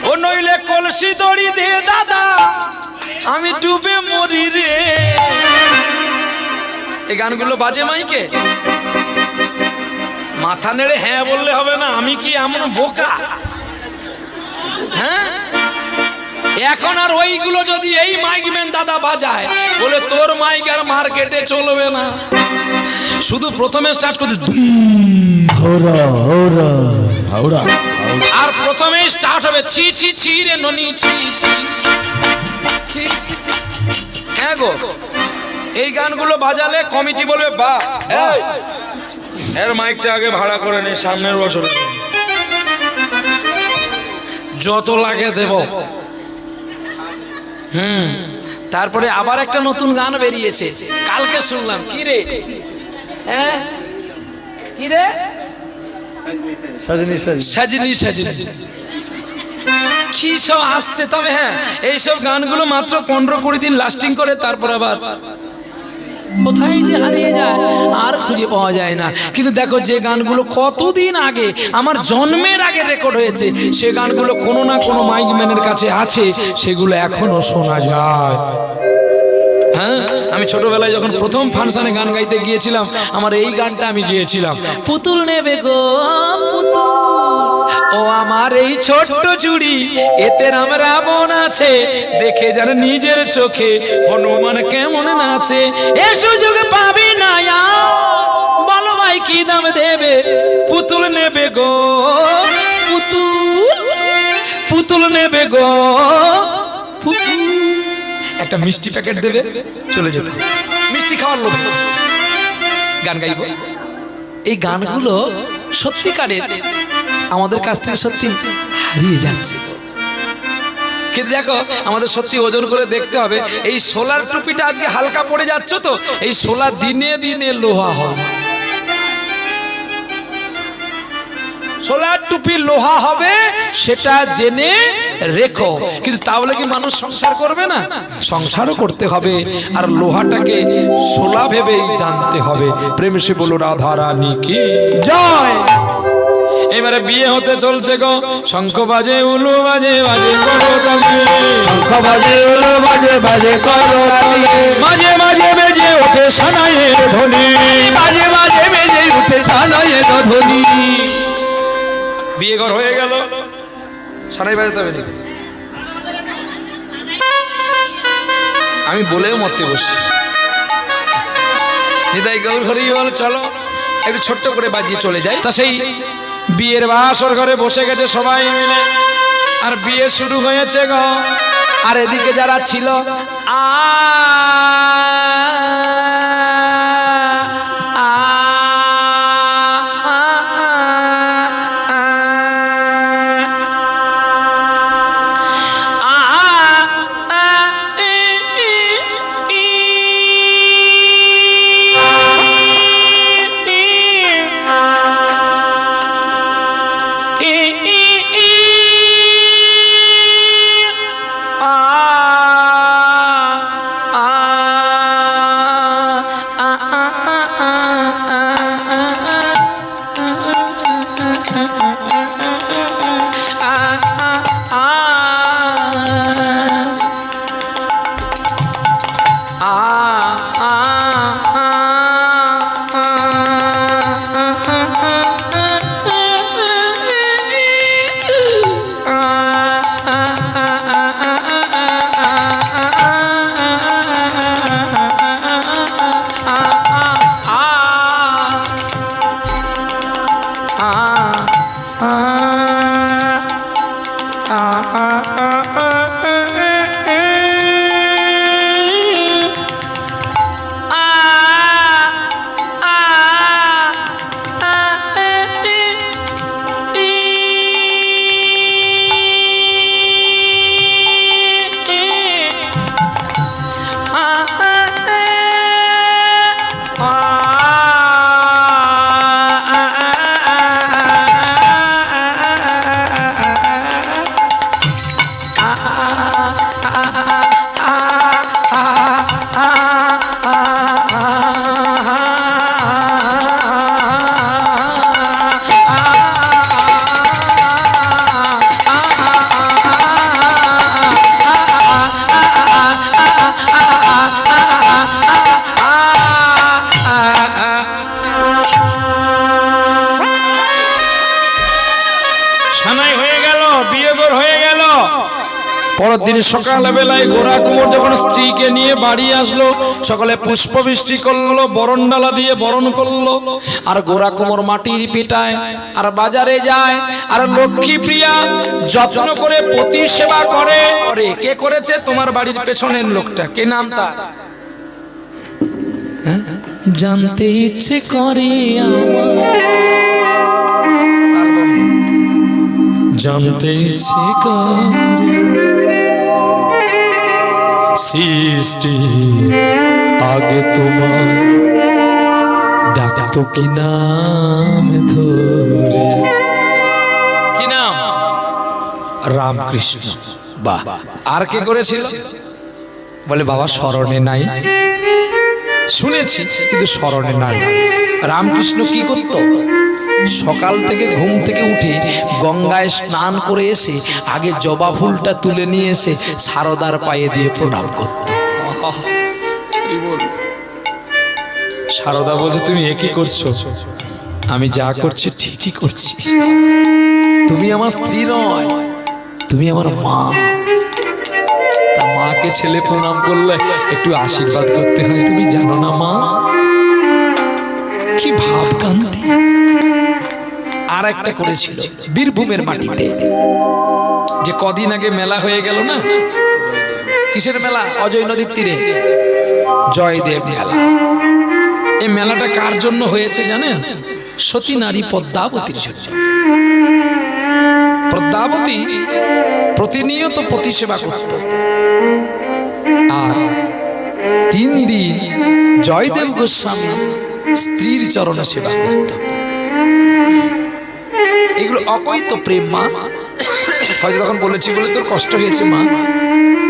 ও নইলে কলসি দড়ি দে দাদা, আমি ডুবে মরি রে। এই গানগুলো বাজে মাইকে। মাথা নেড়ে হ্যাঁ বললে হবে না, আমি কি এমন বোকা? হ্যাঁ, এখন আর ওইগুলো যদি এই মাইকম্যান দাদা বাজায়, বলে তোর মাইক আর মার্কেটে চলবে না। শুধু প্রথমে স্টার্ট করে হোরা হোরা হাওড়া, আর প্রথমে স্টার্ট হবে ছি ছি ছি রে ননি ছি ছি ছি। হ্যাঁ গো, এই গানগুলো বাজালে কমিটি বলবে বাহ, এর মাইকটা আগে ভাড়া করে নে, সামনের বছর যত লাগে দেব। তারপরে আবার একটা নতুন গান বেরিয়েছে, কালকে শুনলাম। কি রে? হ্যাঁ, কি রে? সাজনি সাজনি, সাজনি সাজনি, কি সব আসছে। তবে হ্যাঁ, এইসব গানগুলো মাত্র 15-20 দিন লাস্টিং করে, তারপর আবার কোথায় যে হারিয়ে যায় আর খুঁজে পাওয়া যায় না। কিন্তু দেখো, যে গানগুলো কতদিন আগে, আমার জন্মের আগে রেকর্ড হয়েছে, সে গানগুলো কোনো না কোনো মাইকম্যানের কাছে আছে, সেগুলো এখনো শোনা যায়। হ্যাঁ, আমি ছোটবেলায় যখন প্রথম ফাংশনে গান গাইতে গিয়েছিলাম, আমার এই গানটা আমি গিয়েছিলাম। পুতুল নেবে গো পুতুল, ও আমার এই ছোট্ট চুড়ি, এতে রাম রাবণ আছে, দেখে যার নিজের চোখে হনুমান কেমন নাচে। এ সুযোগ পাবি না, বলো ভাই কি দাম দেবে? পুতুল নেবে গো পুতুল, পুতুল নেবে গো পুতুল। একটা মিষ্টি প্যাকেট দেবে, চলে যেতে, মিষ্টি খাওয়ার লোক গান গাইব। এই গানগুলো সত্যিকারের আমাদের কাছ থেকে সত্যি হারিয়ে যাচ্ছে। কিন্তু দেখো আমাদের সত্যি ওজন করে দেখতে হবে, এই সোলার টুপিটা আজকে হালকা পড়ে যাচ্ছে, তো এই সোলার দিনে দিনে লোহা হবে। সোলার টুপি লোহা হবে সেটা জেনে রেখো। কিন্তু তাহলে কি মানুষ সংসার করবে না? সংসারও করতে হবে, আর লোহাটাকে সোলা ভেবেই জানতে হবে। প্রেমে সে বলো রাধা রানী কি জয়। এবারে বিয়ে হতে চলছে গো, শঙ্খ বাজে উলু বাজে বাজে করো তালে, শঙ্খ বাজে উলু বাজে বাজে করো তালে, মাঝে মাঝে বেজে ওঠে সানাইয়ের ধ্বনি, মাঝে মাঝে বেজে উঠে সানাইয়ের ধ্বনি। বিয়ে ঘর হয়ে গেল, সানাই বাজাতে হবে নাকি? আমি বলেও মরতে বসছি। নিতাই গৌর হরি বল, চলো একটু ছোট্ট করে বাজিয়ে চলে যাই। তা সেই বিয়ের বাসর ঘরে বসে গেছে সবাই মিলে, আর বিয়ে শুরু হয়েছে গো। আর এদিকে যারা ছিল পরের দিন সকালবেলায় গোরা কুমোর যখন স্ত্রীকে নিয়ে বাড়ি আসলো, সকালে পুষ্পবৃষ্টি করলো, বরণডালা দিয়ে বরণ করলো। আর গোরা কুমোর মাটির পিটায় আর বাজারে যায়, আর লক্ষ্মী প্রিয়া যত্ন করে পতি সেবা করে। কে করেছে? তোমার বাড়ির পেছনের লোকটা। কে নাম তার? জানতে ইচ্ছে করে জানতে ইচ্ছে করে সৃষ্টির আগে তোমার ডাকতো কি নাম ধরে? কি নাম? রামকৃষ্ণ। বাহ! আর কে করেছিল? বলে বাবা স্মরণে নাই, শুনেছি কিন্তু স্মরণে নাই। রামকৃষ্ণ কি করত? সকাল থেকে ঘুম থেকে উঠে গঙ্গায় স্নান করে এসে আগে জবা ফুলটা তুলে নিয়ে এসে সারদার পায়ে দিয়ে প্রণাম করত। সারদা বলছে, তুমি একই করছো? আমি যা করছি ঠিকই করছি। তুমি আমার স্ত্রী নয়, তুমি আমার মা। তা মাকে ছেলে প্রণাম করলে একটু আশীর্বাদ করতে হয়, তুমি জানো না মা? কি ভাব কান্তি। আর একটা করেছিল বীরভূমের মাটিতে, যে কদিন আগে মেলা হয়ে গেল না, কিসের মেলা? অজয় নদীর তীরে জয়দেব মেলা। এই মেলাটা কার জন্য হয়েছে জানেন? সতী নারী পদ্মাবতীর জন্য। পদ্মাবতী প্রতিনিয়ত পতি সেবা করত, আর 3 দিন জয়দেব গোস্বামী স্ত্রীর চরণে সেবা করত। এগুলো অকৈত প্রেম মা। হয়তো তখন বলেছি বলে তোর কষ্ট হয়েছে মা,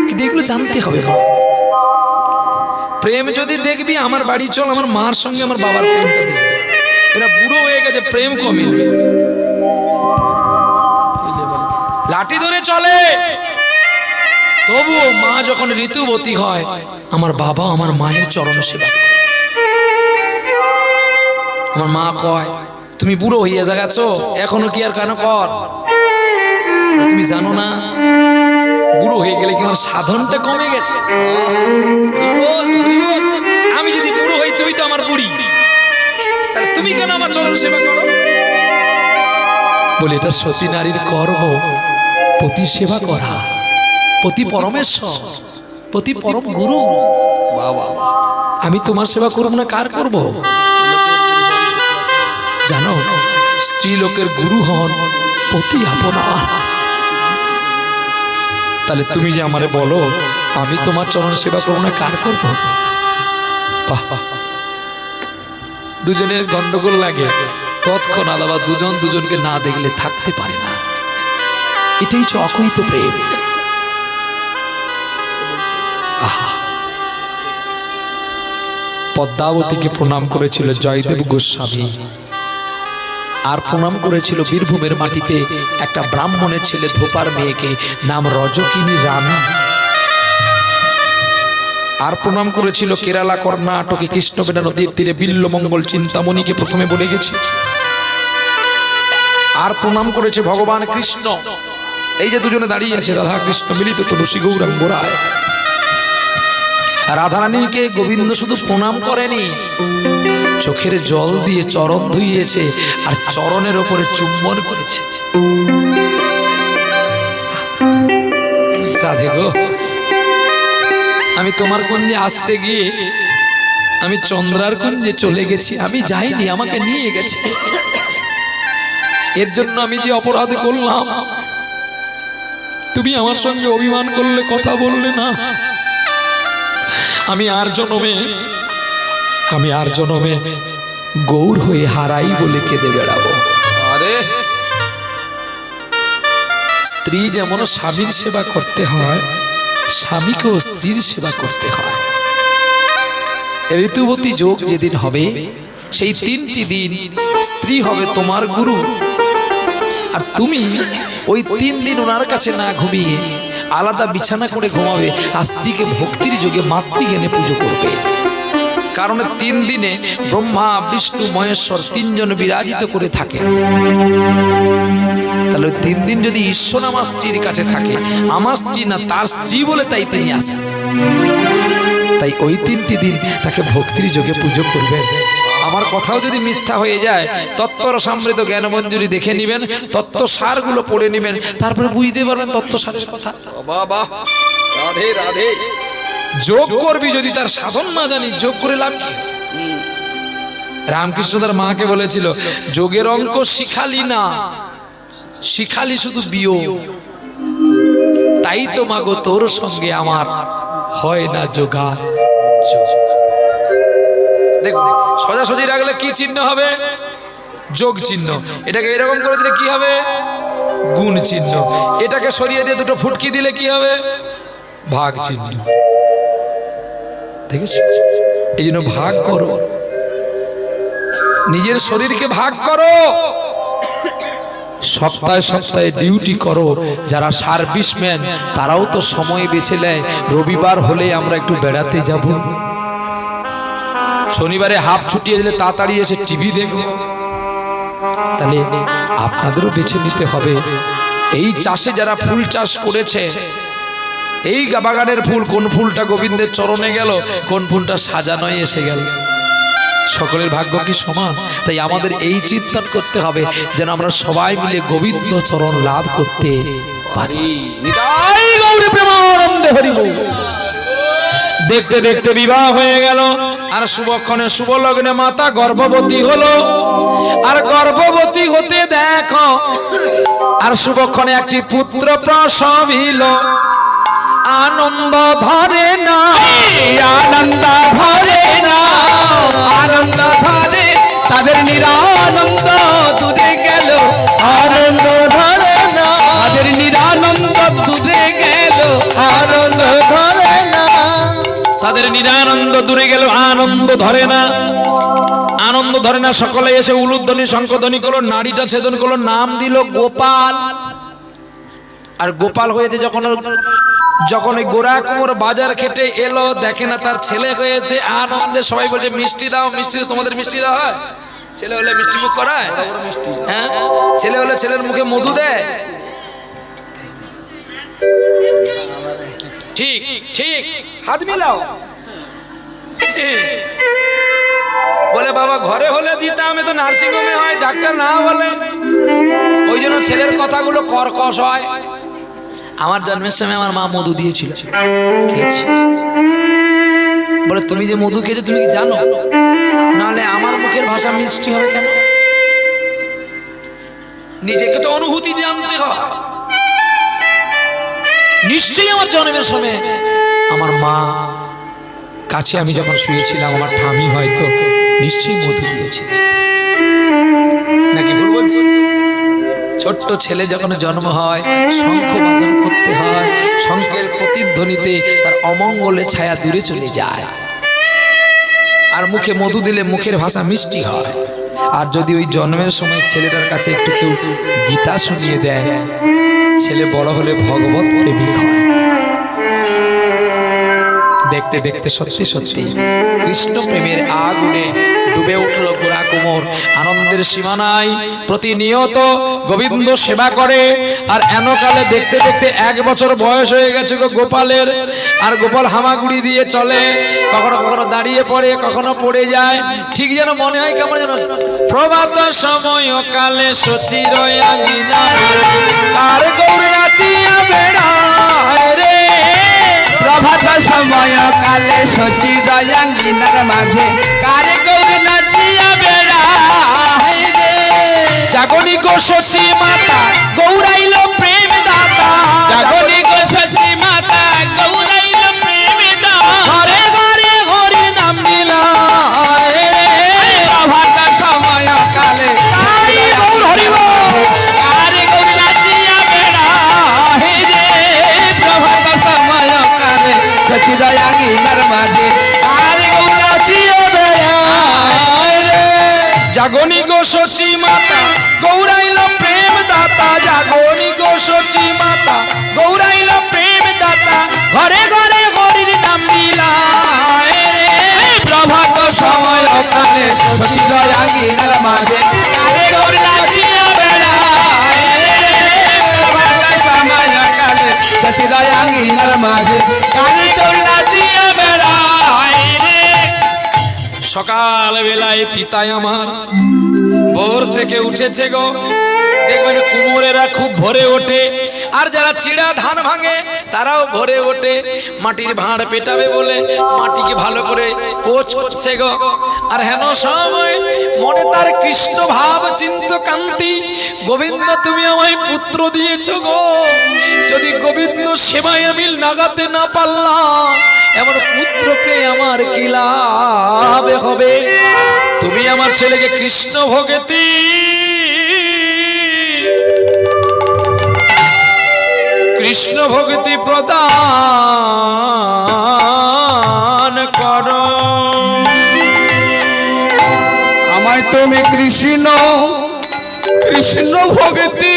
কিন্তু এগুলো জানতে হবে মা। প্রেম যদি দেখবি, আমার বাড়ি চল, আমার মার সঙ্গে আমার বাবার প্রেমটা দেখবি। এরা বুড়ো হয়ে গেছে, প্রেম কমেনি, লাঠি ধরে চলে। তবুও মা যখন ঋতুবতী হয়, আমার বাবা আমার মায়ের চরণ সেবা করে। আমার মা কয়, তুমি বুড়ো হইয়া গেছো, এখনো কি আর কেন কর? তুমি জানো না বুড়ো হয়ে গেলে কি আমার সাধনটা কমে গেছে? আমি যদি বুড়ো হই, তুই তো আমার বুড়ি, তাহলে তুমি কেন আমার চরণ সেবা করো? বলে এটা সতী নারীর কর্ম, পতি সেবা করা। পতি পরমেশ্বর, পতি পরম গুরু। আমি তোমার সেবা করব না, কার করব? জানো, স্ত্রী লোকের গুরু হন পতি আপনার। তাহলে তুমি যে আমারে বলো আমি তোমার চরণ সেবা করব না, কার করব? বাহ বাহ, দুজনের গন্ডগোল লাগে তৎক্ষণাৎ, আবার দুজন দুজনকে না দেখলে থাকতে পারে না। এটাই হচ্ছে অকৈত প্রেম। আহা, পদ্মাবতীকে প্রণাম করেছিল জয়দেব গোস্বামী, আর প্রণাম করেছিল বীরভূমের মাটিতে একটা ব্রাহ্মণের ছেলে ধোপার মেয়েকে, নাম রজকিনী রানী। আর প্রণাম করেছিল কেরালা কর্ণাটকে কৃষ্ণবেণা নদীর তীরে বিল্লমঙ্গল চিন্তামণিকে, প্রথমে বলে গেছি। আর প্রণাম করেছে ভগবান কৃষ্ণ। এই যে দুজনে দাঁড়িয়ে আছে, রাধা কৃষ্ণ মিলিত তুলসী গৌরাঙ্গ রায়। রাধারানীকে গোবিন্দ শুধু প্রণাম করেনি, চোখের জল দিয়ে চরণ ধুইয়েছে, আর চরণের ওপরে চুম্বন করেছে। রাধে গো, আমি তোমার কুঞ্জে আসতে গিয়ে আমি চন্দ্রার কুঞ্জে চলে গেছি, আমি যাইনি, আমাকে নিয়ে গেছে। এর জন্য আমি যে অপরাধ করলাম, তুমি আমার সঙ্গে অভিমান করলে, কথা বললে না। আমি আর জনমে গৌর হয়ে হারাই বলে কেঁদে বেড়াবো। আরে স্ত্রী যেমন স্বামীর সেবা করতে হয়, স্বামীকেও স্ত্রীর সেবা করতে হয়। ঋতুবতী যোগ যেদিন হবে, সেই 3টি দিন স্ত্রী হবে তোমার গুরু, আর তুমি ওই 3 দিন ওনার কাছে না ঘুমিয়ে আলাদা বিছানা করে ঘুমাবে, আর স্ত্রীকে ভক্তির যোগে মাতৃজ্ঞানে পুজো করবে। কারণ 3 দিনে ব্রহ্মা বিষ্ণু মহেশ্বর 3 জন বিরাজিত করে থাকে। তাহলে 3 দিন যদি ঈশ্বর আমার স্ত্রীর কাছে থাকে, আমার স্ত্রী না তার স্ত্রী বলে তাই তিনি আসেন। তাই ওই 3টি দিন তাকে ভক্তির যোগে পুজো করবেন। আমার কথাও যদি মিথ্যা হয়ে যায়, তত্ত্বর সমৃদ্ধ জ্ঞানমঞ্জুরি দেখে নেবেন, তত্ত্ব সারগুলো পড়ে নেবেন, তারপরে বুঝতে পারবেন তত্ত্ব সারের কথা। রাধে রাধে। যোগ করবি যদি তার সাধন না জানি, যোগ করে লাভ কি? রামকৃষ্ণ তার মাকে বলেছিল, যোগের অঙ্ক শিখালি না, শিখালি শুধু বিয়োগ। তাই তো মাগো তোর সঙ্গে আমার হয় না যোগা। দেখুন, সোজাসুজি রাখলে কি চিহ্ন হবে? যোগ চিহ্ন। এটাকে এরকম করে দিলে কি হবে? গুণ চিহ্ন। এটাকে সরিয়ে দিয়ে দুটো ফুটকি দিলে কি হবে? ভাগ চিহ্ন। দেখেছো? এই জন্য ভাগ করো, নিজের শরীরকে ভাগ করো, সপ্তাহে সপ্তাহে ডিউটি করো। যারা সার্ভিসম্যান তারাও তো সময় বেছে নেয়, রবিবার হলে আমরা একটু বেড়াতে যাব, শনিবারে হাফ ছুটিয়ে দিলে তাড়াতাড়ি এসে টিভি দেখব। তাহলে আপনাদেরও বেছে নিতে হবে। এই চাষে যারা ফুল চাষ করেছে, এই বাগানের ফুল, কোন ফুলটা গোবিন্দের চরণে গেল, কোন ফুলটা সাজানোয় এসে গেল, সকলের ভাগ্য কি সমান? তাই আমাদের এই চিন্তন করতে হবে যেন আমরা সবাই মিলে গোবিন্দ চরণ লাভ করতে পারি। নিতাই গৌর প্রেমানন্দে হরি বল। দেখতে দেখতে বিবাহ হয়ে গেল। আর শুভক্ষণে শুভ লগ্নে মাতা গর্ভবতী হলো, আর গর্ভবতী হতে দেখো আর শুভক্ষণে একটি পুত্র প্রসবিল। আনন্দ ধরে না, আনন্দ ধরে না, আনন্দ ধরে তাদের নিরানন্দ দূরে গেল, আনন্দ ধরে না, তাদের নিরানন্দ দূরে গেল, আনন্দ ধরে না, তাদের নিরানন্দ দূরে গেল, আনন্দ ধরে না, আনন্দ ধরে না। সকলে এসে উলুধ্বনি শঙ্খধ্বনি করলো, নাড়িটা ছেদন করলো, নাম দিল গোপাল। আর গোপাল হয়েছে যখন ওই গোরা কুমোর বাজার খেটে এলো, দেখে না তার ছেলে হয়েছে, আনন্দে সবাই বলছে মিষ্টি দাও, মিষ্টি দাও। তোমাদের মিষ্টি দেওয়া হয়? ছেলে হলে মিষ্টি মুখ করায়? হ্যাঁ, ছেলে হলে ছেলের মুখে মধু দেয়। ঠিক ঠিক, হাত মিলাও। বলে বাবা ঘরে হলে দিতাম, আমি তো নার্সিং হোমে হয়, ডাক্তার না বলে, ওই জন্য ছেলের কথাগুলো কর্কশ হয়। আমার জন্মের সময় আমার মা মধু দিয়েছিল, খেয়েছি। বলে তুমি যে মধু খেয়েছো তুমি কি জানো? নাহলে আমার মুখের ভাষা মিষ্টি হবে কেন? নিজেকে তো অনুভূতি জানতে হয়। নিশ্চয়ই আমার জন্মের সময় আমার মা কাছে আমি যখন শুয়েছিলাম, আমার ঠামি হয়তো নিশ্চয়ই মধু দিয়েছে। নাকি ভুল বলছি? ছোট্ট ছেলে যখন জন্ম হয়, শঙ্খ বাদন করতে হয়, শঙ্খের প্রতিধ্বনিতে তার অমঙ্গলের ছায়া দূরে চলে যায়। আর মুখে মধু দিলে মুখের ভাষা মিষ্টি হয়। আর যদি ওই জন্মের সময় ছেলেটার কাছে একটু কেউ গীতা শুনিয়ে দেয়, ছেলে বড় হলে ভগবত প্রেমিক হয়। দেখতে দেখতে সত্যি সত্যি কৃষ্ণ প্রেমের আগুনে ডুবে উঠল গোরা কুমোর। আনন্দের সীমানায় প্রতিনিয়ত গোবিন্দ সেবা করে। আর এনকালে দেখতে দেখতে 1 বছর বয়স হয়ে গেছে গোপালের। আর গোপাল হামাগুড়ি দিয়ে চলে, কখনো কখনো দাঁড়িয়ে পড়ে, কখনো পড়ে যায়। ঠিক যেন মনে হয় কেমন যেন প্রভাত সময় কালে শচীর আঙিনা তার গৌর নাচিয়া বেড়ায় রে। প্রভাত সময় কালে শচী দয়াঙ্গিনার মাঝে কার গৌর নাচিয়া বেড়ায় রে। জাগনি গো শচী মাতা গৌরাইল প্রেম দাতা, জাগনি গো শচী মাতা গৌরাইল প্রেম দাতা, ঘরে ঘরে হরি নাম নিলায় রে। প্রভাত সময় কালে তাই গৌর হরি বল। কার গৌর নাচিয়া বেড়ায় রে। প্রভাত সময় কালে শচী দয়াঙ্গিনার মাঝে কার গৌর নাচিয়া বেড়ায় রে। জাগনি গো শচী মাতা গৌরাইল প্রেম দাতা, জাগনি গো শচী মাতা গৌরাইল প্রেম দাতা, ঘরে ঘরে হরির নাম নিলায় রে। প্রভাত সময় কালে শচী দয়াঙ্গিনার মাঝে কার গৌর নাচিয়া বেড়ায় রে। প্রভাত সময় কালে শচী দয়াঙ্গিনার মাঝে কার গৌর নাচিয়া বেড়ায় রে। সকাল বেলায় পিতায় আমার ভোর থেকে উঠেছে গো। দেখবেন কুমোরেরা খুব ভোরে ওঠে, আর যারা চিড়া ধান ভাঙে তারাও ভোরে ওঠে। মাটির ভাঁড় পেটাবে বলে মাটিকে ভালো করে পোছ করছে গো। আর হেন সময় মনে তার কৃষ্ণ ভাব চিন্ত কান্তি, গোবিন্দ তুমি আমায় পুত্র দিয়েছো গো, যদি গোবিন্দ সেবায় আমি লাগাতে না পারলাম, এমন পুত্র পেয়ে আমার কি লাভ হবে? তুমি আমার ছেলেকে কৃষ্ণ ভগতি কৃষ্ণ ভক্তি প্রদান করো। আমায় তুমি কৃষ্ণ কৃষ্ণ ভক্তি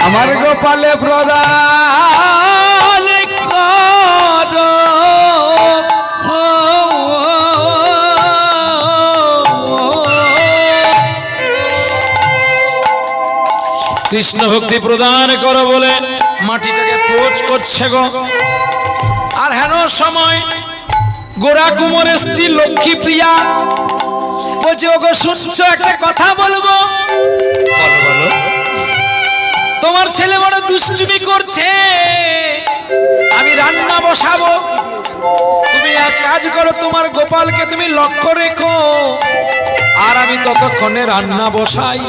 আমার গোপালে প্রদান করো। কৃষ্ণ ভক্তি প্রদান করো বলে মাটিটাকে পোচ করছে গো। আর হেন সময় গোরা কুমোরের স্ত্রী লক্ষ্মী প্রিয়া বলছে, ওগো শুনছো একটা কথা বলবো? তোমার ছেলে বড় দুষ্টুমি করছে, আমি রান্না বসাবো, তুমি এক কাজ করো, তোমার গোপালকে তুমি লক্ষ্য রেখো, আর আমি ততক্ষণে রান্না বসাই।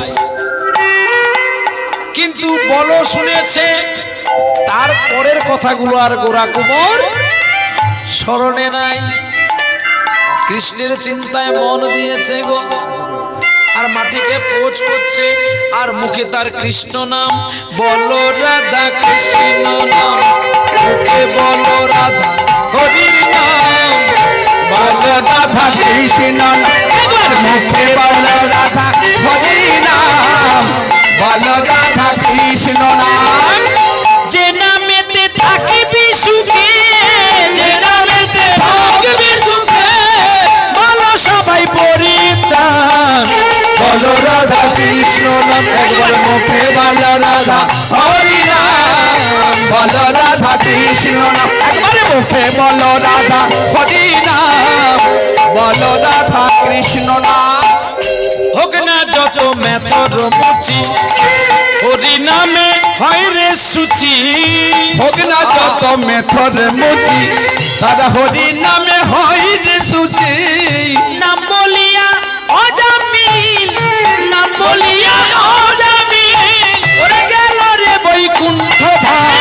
কিন্তু বলো শুনেছে, তারপরের কথাগুলো আর গোরা কুমোর স্মরণে নাই। কৃষ্ণের চিন্তায় মন দিয়েছে গো, আর মাটিকে পোজ করছে, আর মুখে তার কৃষ্ণ নাম। বলো রাধা কৃষ্ণ নাম, মুখে বলো রাধা হরির নাম। বলো রাধা কৃষ্ণ নাম, মুখে বলো রাধা হরি নাম। বলো রাধা কৃষ্ণ নাম। যে নামেতে থাকিবি সুখে, যে নামেতে থাকবি সুখে, বলো সবাই পরিত্রাণ। বলো রাধা কৃষ্ণ নাম, একবার মুখে বলো রাধা হরি নাম। বলো রাধা কৃষ্ণ নাম, একবার মুখে বলো রাধা হরি নাম। বলো রাধা কৃষ্ণ নাম। হোক না যত মেথর মুচি, হরি নামে হয় রে সুচি। হোক না যত মেথর মুচি, তারা হরি নামে হয় রে সুচি। নাম বলিয়া অজামিল, নাম বলিয়া অজামিল, ওরে গেল রে বৈকুণ্ঠ ধাম।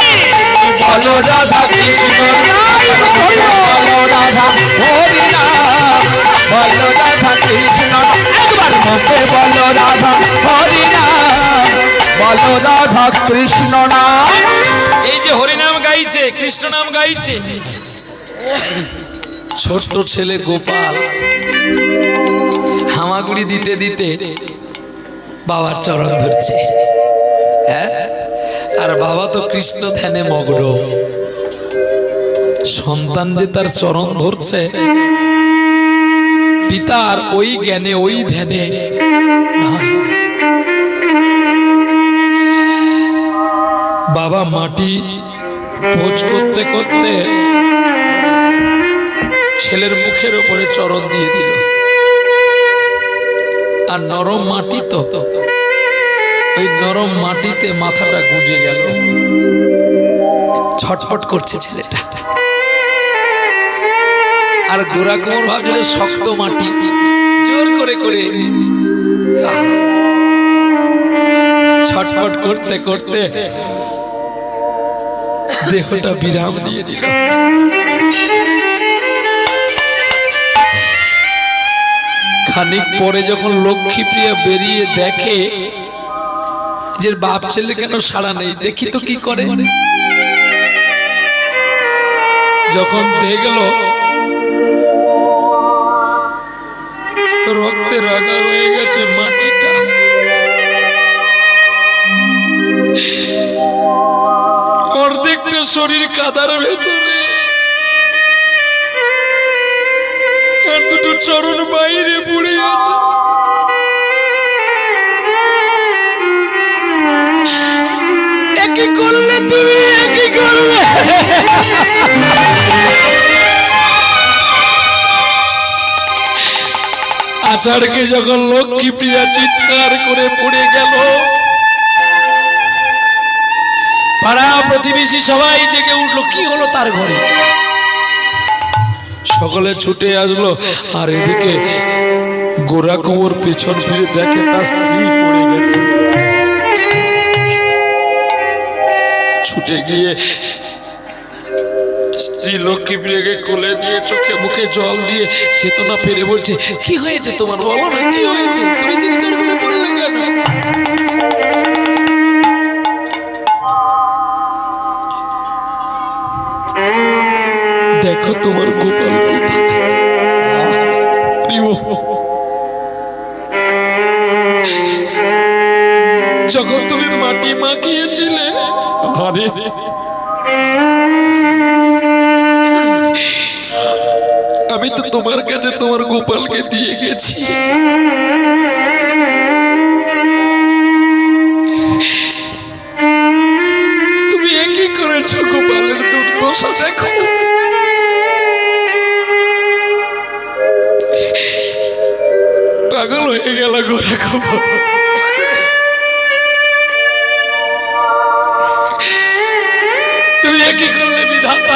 বলো রাধা কৃষ্ণ নাম, বলো রাধা হরি নাম। বলো রাধা কৃষ্ণ নাম, একবার মুখে বলো রাধা হরি নাম। বলো রাধা কৃষ্ণ নাম। এই যে হরিনাম গাইছে, কৃষ্ণ নাম গাইছে, ছোট্ট ছেলে গোপাল হামাগুড়ি দিতে দিতে বাবার চরণ ধরছে। হ্যাঁ, আর বাবা তো কৃষ্ণ ধ্যানে মগ্ন। সন্তান যে তার চরণ ধরছে, পিতার ওই জ্ঞানে ওই ধ্যানে নয়। বাবা মাটি পোজ করতে করতে ছেলের মুখের উপরে চরণ দিয়ে দিল, আর নরম মাটি তো, ওই নরম মাটিতে মাথাটা গুঁজে গেল। ছটফট করছে ছেলেটা, আর গোরা কুমোর ভাবছিল শক্ত মাটি, জোর করে করে ছটফট করতে করতে দেহটা বিরাম দিয়ে দিল। খানিক পরে যখন লক্ষ্মীপ্রিয়া বেরিয়ে দেখে যে বাপ ছেলে কেন সাড়া নেই, দেখি তো কি করে। যখন দেখল রক্তে রাগা হয়ে গেছে মাটিটা, অর্ধেকটা শরীর কাদার ভেতরে, আর দুটো চরণ বাইরে পড়ে আছে। একই করলে তুমি, একই করলে। আচারকে যখন লক্ষ্মীপ্রিয়া চিৎকার করে পড়ে গেল, পাড়া প্রতিবেশী সবাই জেগে উঠলো, কি হলো তার ঘরে। সকলে ছুটে আসলো, আর এদিকে গোরা কুমোর পেছন ফিরে দেখে তার স্ত্রী পড়ে গেছে। ছুটে গিয়ে স্ত্রী লক্ষ্মীপ্রিয়াকে কোলে নিয়ে চোখে মুখে জল দিয়ে চেতনা ফিরে বলছে, কি হয়েছে তোমার, বলো না কি হয়েছে, তুমি চিৎকার করে পড়লে কেন? দেখো তোমার গোপাল কোথায়। যখন তুমি মাটি মাখিয়েছিলে, আরে আমি তো তোমার কাছে তোমার গোপালকে দিয়ে গেছি। তুমি একই করেছো, গোপালের দুর্দশা দেখো। পাগল হয়ে গেল গোরা কুমোর।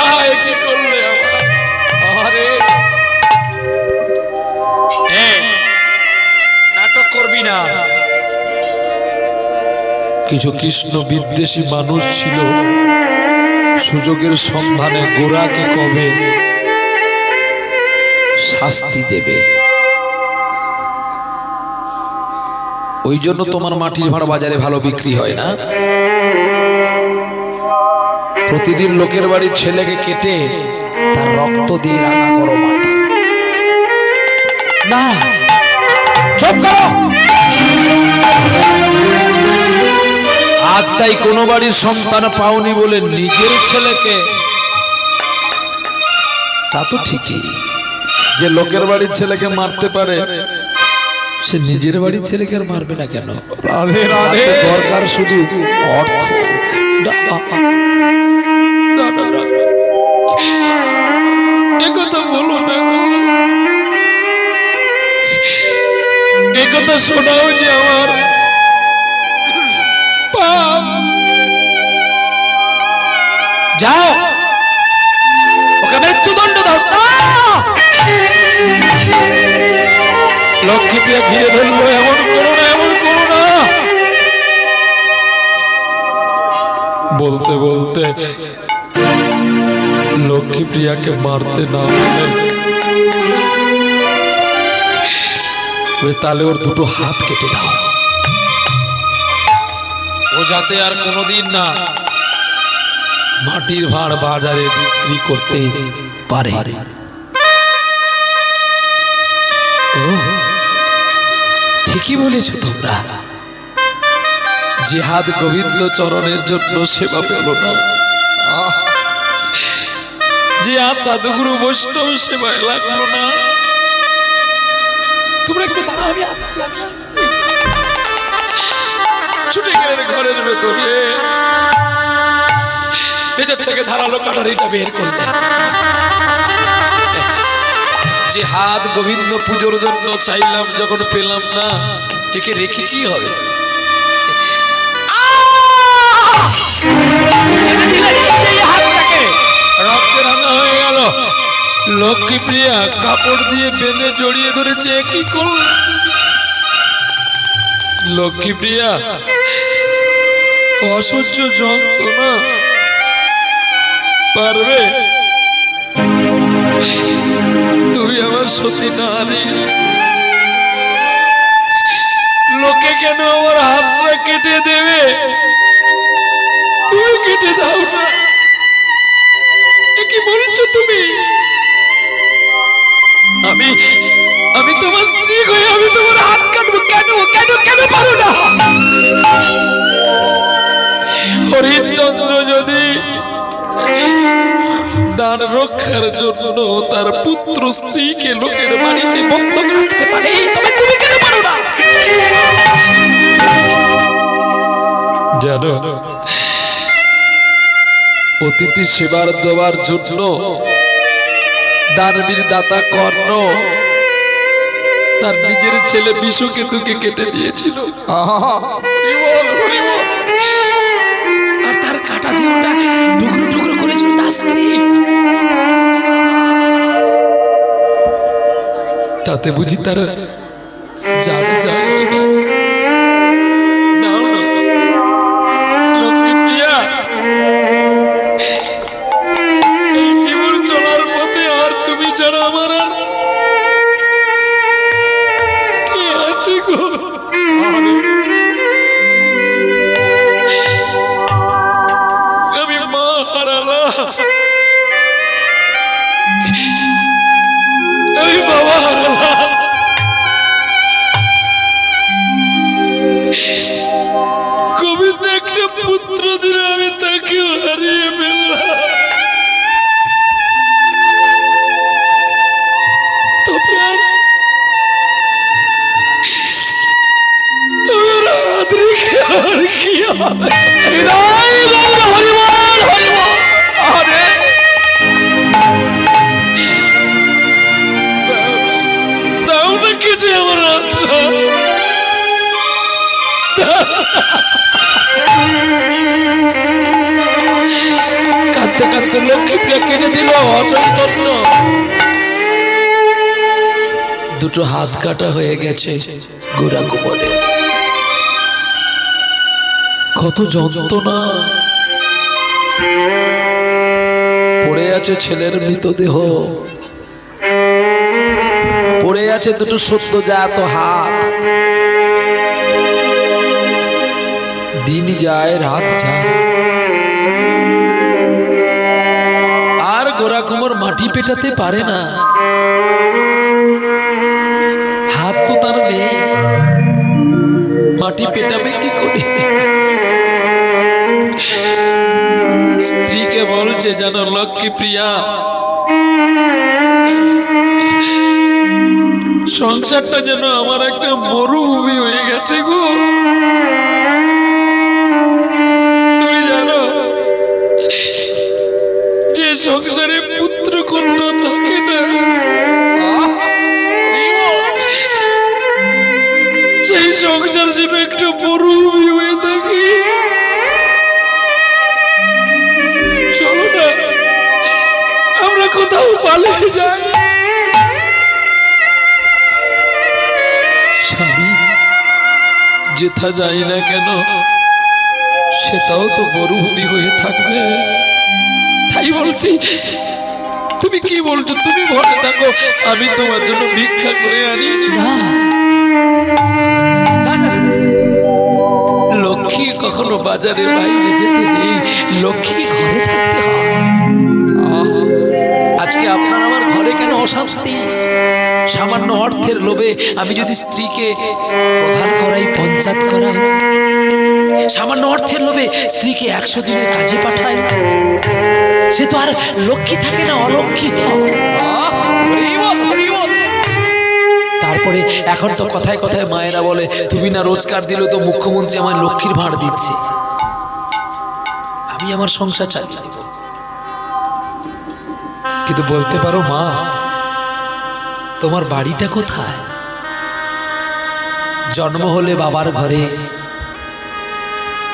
হায় কি করলে আমার? আরে নাটক করবি না। কিছু কৃষ্ণ বিদ্বেষী মানুষ ছিল, সুযোগের সন্ধানে গোরাকে কবে শাস্তি দেবে, ওই জন্য তোমার মাটির ভাড়া বাজারে ভালো বিক্রি হয় না। প্রতিদিন লোকের বাড়ির ছেলেকে কেটে তার রক্ত দিয়ে রান্না করো মাটি। না, চুপ করো। আজ তাই কোনো বাড়ির সন্তান পাওনি বলে নিজের ছেলেকে, তা তো ঠিকই, যে লোকের বাড়ির ছেলেকে মারতে পারে সে নিজের বাড়ির ছেলেকে আর মারবে না কেন? রাধে রাধে। তার তো দরকার শুধু অর্থ। একথা বলো না গো, একথা শোনাও যে আমার পাপ। যাও ওকে মৃত্যুদণ্ড দাও। লক্ষ্মী প্রিয়া ঘিরে ধরলো, এমন করো না, এমন করো না। বলতে বলতে লক্ষ্মী প্রিয়াকে মারতে না বলে তাহলে ওর দুটো হাত কেটে দাও, ও যাতে আর কোনোদিন না মাটির ভাঁড় বাজারে বিক্রি করতে পারে। ও ঠিকই বলেছ তোমরা, জিহাদ গোবিন্দ চরণের জন্য সেবা পেল না, জিহাদ সাধুগুরু বৈষ্ণব সেবায় লাগলো না। তোমরা একটু দাঁড়াও, আমি আসছি, আমি আসছি। ছুটে গেলেন ঘরের ভেতরে, ভেতর থেকে ধারালো কাটারিটা বের করলেন। জিহাদ গোবিন্দ পুজোর জন্য চাইলাম, যখন পেলাম না, একে রেখে কি হবে? রক্তে রান্না হয়ে গেল। লক্ষ্মী প্রিয়া কাপড় দিয়ে বেঁধে জড়িয়ে ধরেছে। কি করল লক্ষ্মী প্রিয়া? অসহ্য যন্ত্রণা পারবে? তুমি আমার সতী নারী, লোকে কেন আমার হাতটা কেটে দেবে? তুমি কেটে দাও না। কি বলছো তুমি? আমি তোমার স্ত্রী হয়ে আমি তোমার হাত কাটবো কেন? কেন কেন পারো না? হরিশ্চন্দ্র যদি দান রক্ষার জন্য তার পুত্র স্ত্রীকে লোকের বাড়িতে বন্ধক রাখতে পারে, তবে তুমি কেন পারো না? জানো, অতিথি সেবার দেওয়ার জন্য দানবীর দাতা কর্ণ তার নিজের ছেলে বিশ্বকেতুকে কেটে দিয়েছিল। আর তার কাটা দিয়ে ওটা টুকরো টুকরো করেছিল তার স্ত্রী। তাতে বুঝি তার জানে যায় না? লক্ষ্মী প্রিয়া, এই জীবন চলার পথে আর তুমি ছাড়া আমার আর কে আছে গো? আমি মা হারালাম, আমি বাবা হারালাম, গোবিন্দ একটা পুত্র দিলে আমি তাকে হারিয়ে ফেললাম। তবে আর হাত রেখে আর কি হবে? দাও না কেটে আমার হাতটা। কাঁদতে কাঁদতে কিন্তু লক্ষ্মীপ্রিয়া কেটে দিল অচৈতন্য। দুটো হাত কাটা হয়ে গেছে গোরা কোমরে। কত যন্ত্রণা। পড়ে আছে ছেলের মৃতদেহ, পড়ে আছে দুটো সদ্যজাত হাত। দিন যায় রাত যায়, আর গোরা কোমর মাটি পেটাতে পারে না। হাত তো তার নেই, মাটি পেটাবে কি করে? স্ত্রীকে বলছে, জানো লক্ষ্মীপ্রিয়া, সংসারটা যেন আমার একটা মরুভূমি হয়ে গেছে গো। তুমি জানো যে সংসারে পুত্র কন্যা থাকে না, সেই সংসার যেন একটু মরুভূমি হয়ে থাকে। চলো না আমরা কোথাও পালিয়ে যাই। স্বামী যেথা যাই না কেন সেটাও তো মরুভূমি হয়ে থাকবে। তাই বলছি, তুমি কি বলছো? তুমি ভরে থাকো, আমি তোমার জন্য ভিক্ষা করে আনি। না, লক্ষ্মী কখনো বাজারের বাইরে যেতে নেই, লক্ষ্মী ঘরে থাকতে হয়। আজকে আপনার আমার ঘরে কেন অশান্তি? সামান্য অর্থের লোভে আমি যদি স্ত্রীকে প্রধান করাই, পঞ্চায়েত করাই, সামান্য অর্থের লোভে স্ত্রীকে 100 দিনের কাজে পাঠাই, সে তো আর লক্ষ্মী থাকে না, অলক্ষ্মী। তারপরে এখন তো কথায় কথায় মায়েরা বলে, তুমি না রোজগার দিলে তো মুখ্যমন্ত্রী আমার লক্ষ্মীর ভাঁড় দিচ্ছে। আমি আমার সংসার চালাই, কিন্তু বলতে পারো মা, তোমার বাড়িটা কোথায়? জন্ম হলে বাবার ঘরে,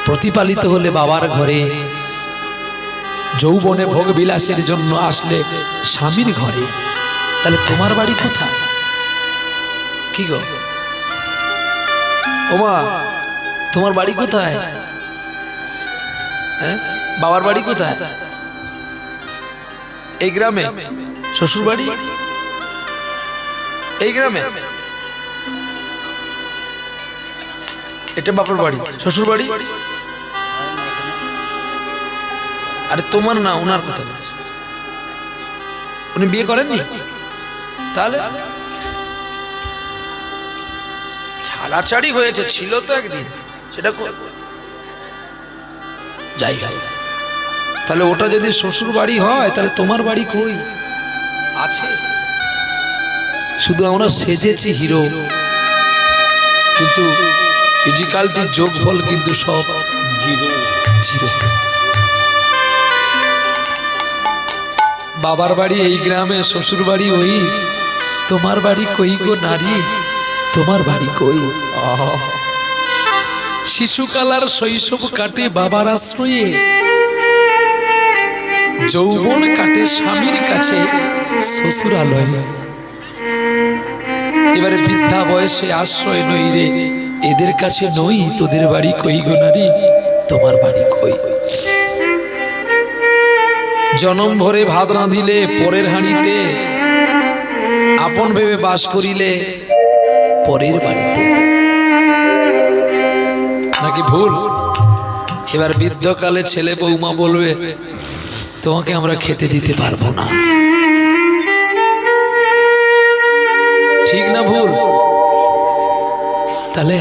প্রতিপালিত হলে বাবার ঘরে, যৌবনে ভোগ বিলাসের জন্য আসলে স্বামীর ঘরে, তাহলে তোমার বাড়ি কোথায়? কি গো ওমা, তোমার বাড়ি কোথায়? বাবার বাড়ি কোথায়? এই গ্রামে? শ্বশুর বাড়ি এই গ্রামে? এটা বাবার বাড়ি, শ্বশুর বাড়ি? আরে তোমার না, ওনার কথা বলছি। উনি বিয়ে করেননি? তাহলে ছাড়াছাড়ি হয়েছে, ছিল তো একদিন, সেটা যাই যাই। তাহলে ওটা যদি শ্বশুর বাড়ি হয়, তাহলে তোমার বাড়ি কই? আছে, শুধু আমরা সেজেছি হিরো, কিন্তু ফিজিক্যালিটির যোগফল কিন্তু সব জিরো জিরো। বাবার বাড়ি এই গ্রামে, শ্বশুর বাড়ি ওই। তোমার বাড়ি কই গো নারী? তোমার বাড়ি কই? শিশুকালার শৈশব কাটে বাবার আশ্রয়ে, যৌবন কাটে স্বামীর কাছে শ্বশুরালয়ে। এবারে বৃদ্ধা বয়সে আশ্রয় নই রে এদের কাছে নই, তোদের বাড়ি কই গো নারী? তোমার বাড়ি কই? জনম ভরে ভাত রাঁধিলে পরের হাঁড়িতে, আপন ভেবে বাস করিলে পরের বাড়িতে, নাকি ভুল? এবার বৃদ্ধকালে ছেলে বৌমা বলবে, তোমাকে আমরা খেতে দিতে পারবো না। ঠিক না ভুল? তাহলে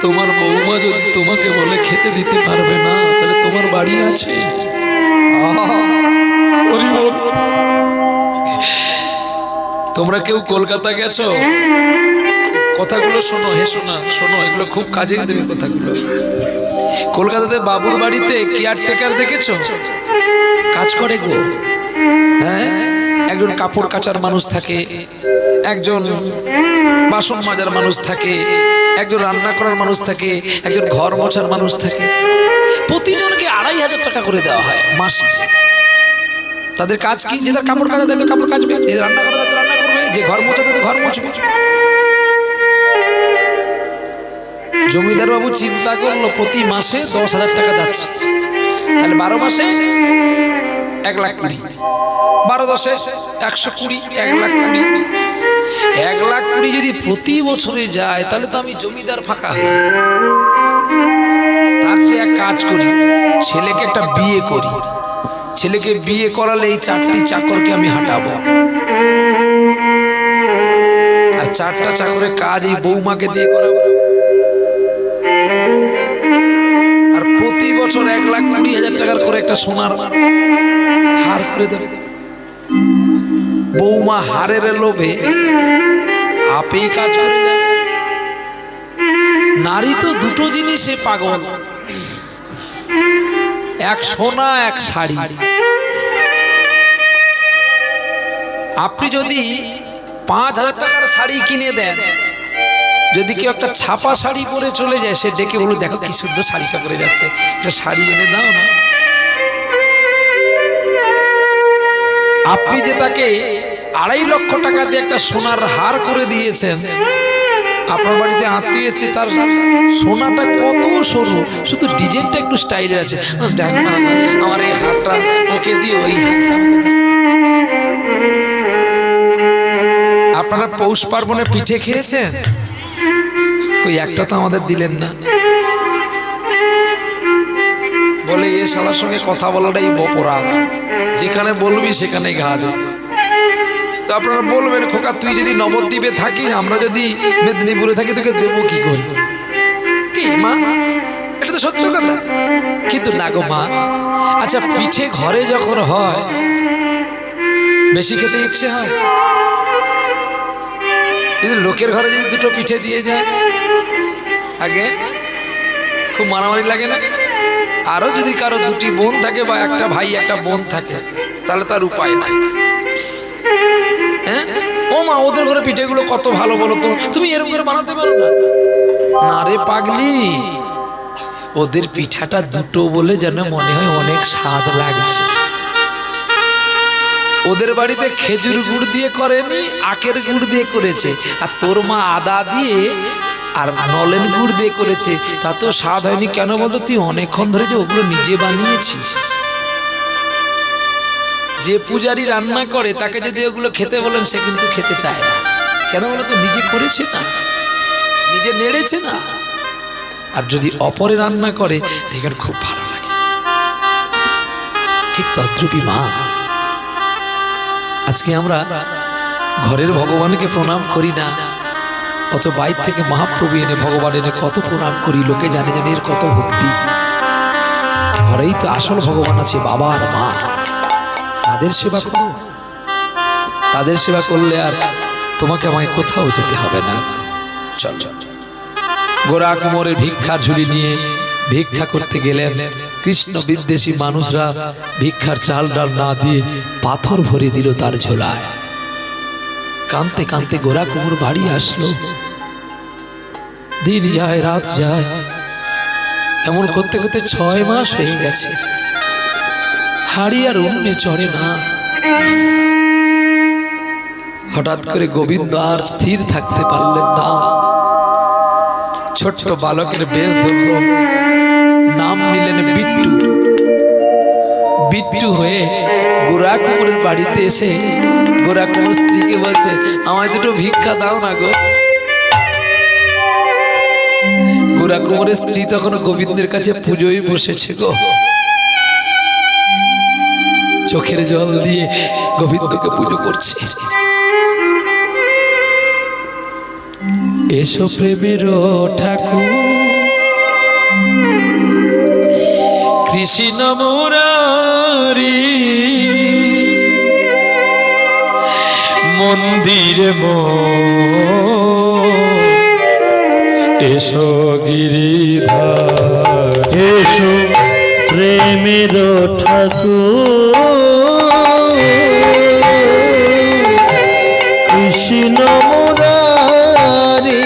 তোমার বৌমা যদি তোমাকে বলে খেতে দিতে পারবে না, তাহলে তোমার বাড়ি আছে? তোমরা কেউ কলকাতা গেছো? কথাগুলো শোনো, হে শোনা শোনো, এগুলো খুব কাজে দেবে কথাগুলো। কলকাতাতে বাবুর বাড়িতে কেয়ারটেকার দেখেছো? কাজ করে গো। হ্যাঁ, একজন কাপড় কাচার মানুষ থাকে, একজন বাসন মাজার মানুষ থাকে, একজন রান্না করার মানুষ থাকে, একজন ঘর মোছার মানুষ থাকে। প্রতিজনকে 2500 টাকা করে দেওয়া হয় মাসে। তাদের কাজ কি? যে তার কাপড় কাচা তাদের কাপড় কাচবে, যে রান্না করা তাদের রান্না করবে, যে ঘর মোছা তাদের ঘর মুছবে। জমিদার বাবু চিন্তা করলো প্রতি মাসে 10,000 টাকা যাচ্ছে, তাহলে 12 মাসে 1,20,000, 12 10 120, 1,20,000, 1,20,000 যদি প্রতি বছরে যায় তাহলে তো আমি জমিদার ফাঁকা হই। তার চেয়ে এক কাজ করি, ছেলেকে একটা বিয়ে করি, ছেলেকে বিয়ে করালে এই 4টি চাকরকে আমি হাঁটাবো, আর 4টা চাকরের কাজ এই বৌমাকে দিয়ে করাবো। আর প্রতি বছর 1,20,000 টাকার করে একটা সোনার হার করে দেবে। বৌমা হারের লোভে আপেই কাজ করে যাবে। নারী তো দুটো জিনিসে পাগল, এক সোনা এক শাড়ি। আপনি যদি 5,000 টাকার শাড়ি কিনে দেন, যদি কেউ একটা ছাপা শাড়ি পরে চলে যায়, সে ডেকে বলো দেখো কি সুন্দর শাড়িটা পরে যাচ্ছে, একটা শাড়ি এনে দাও না। আপনি যে তাকে 2.5 লক্ষ টাকা দিয়ে একটা সোনার হার করে দিয়েছেন, আপনার বাড়িতে আত্মীয় এসেছে, তার সোনাটা কত সরু, শুধু ডিজাইনটা একটু স্টাইলের আছে, দেখো না আমার এই হারটা ওকে দিয়ে, ওই হারটা ওকে দাও। আপনারা পৌষ পার্বণে পিঠে খেয়েছেন? ওই একটা তো আমাদের দিলেন না। বলে এ শালার সঙ্গে কথা বলাটাই অপরাধ, যেখানে বলবি সেখানে ঘা দে। তো আপনারা বলবেন খোকা তুই যদি নবদ্বীপে থাকিস, আমরা যদি মেদিনীপুরে থাকি, তোকে দেবো কি করে? কি মা, এটা তো সত্য কথা। কিন্তু না গো মা, আচ্ছা পিঠে ঘরে যখন হয় বেশি খেতে ইচ্ছে হয়, যদি লোকের ঘরে যদি 2টো পিঠে দিয়ে যায় আগে খুব মারামারি লাগে না? আরো যদি কারো 2টি বোন থাকে বা একটা ভাই একটা বোন থাকে, তাহলে তার উপায় নাই। হ্যাঁ ও মা, ওদের ঘরে পিঠেগুলো কত ভালো বলো তো, তুমি এরকম করে বানাতে পারো না? না রে পাগলি, ওদের পিঠাটা 2টো বলে যেন মনে হয় অনেক স্বাদ লাগছে। ওদের বাড়িতে খেজুর গুড় দিয়ে করেনি, আখের গুড় দিয়ে করেছে, আর তোর মা আদা দিয়ে আর নলেন গুড় দিয়ে করেছে, তা তো স্বাদ হয়নি। কেন বলতো? তুই অনেকক্ষণ ধরে যে ওগুলো নিজে বানিয়েছিস। যে পূজারি রান্না করে তাকে যদি ওগুলো খেতে বলেন, সে কিন্তু খেতে চায় না। কেন বলো তো? নিজে করেছে না, নিজে নেড়েছে না। আর যদি অপরে রান্না করে দেখেন খুব ভালো লাগে। ঠিক তদ্রূপী মা, আজকে আমরা ঘরের ভগবানকে প্রণাম করি না, অত বাইর থেকে মহাপ্রভু এনে ভগবান এনে কত প্রণাম করি। লোকে জানে জানে এর কত ভক্তি। ঘরেই তো আসল ভগবান আছে, বাবা আর মা। তাদের সেবা করো, তাদের সেবা করলে আর তোমাকে আমাকে কোথাও যেতে হবে না। চল চল। গোরা কুমোরের ভিক্ষার ঝুলি নিয়ে ভিক্ষা করতে গেলেন। কৃষ্ণ বিদ্বেষী মানুষরা ভিক্ষার চাল ডাল না দিয়ে পাথর ভরে দিল তার ঝোলায়। কাঁদতে কাঁদতে গোরা কুমোর বাড়ি আসলো। দিন যায় রাত যায়, এমন করতে করতে 6 মাস হয়ে গেছে। হাড়ি আর উনুনে চড়ে না। হঠাৎ করে গোবিন্দ আর স্থির থাকতে পারলেন না। ছোট্ট বালকের বেশ ধরল, নাম নিলেন বিট্টু। বিট্টু হয়ে গোরা কুমোরের বাড়িতে এসে গোরা কুমোর স্ত্রীকে বলছে, আমায় 2টো ভিক্ষা দাও না গো। গোরা কুমোরের স্ত্রী তখন গোবিন্দের কাছে পুজোয় বসেছে গো। চোখের জল দিয়ে গোবিন্দকে পুজো করছে। এসো প্রেমের ঠাকুর কৃষ্ণ মুরারি, মন্দিরে এসো গিরিধার, এসো প্রেমের ঠাকুর কৃষ্ণ মুরারি,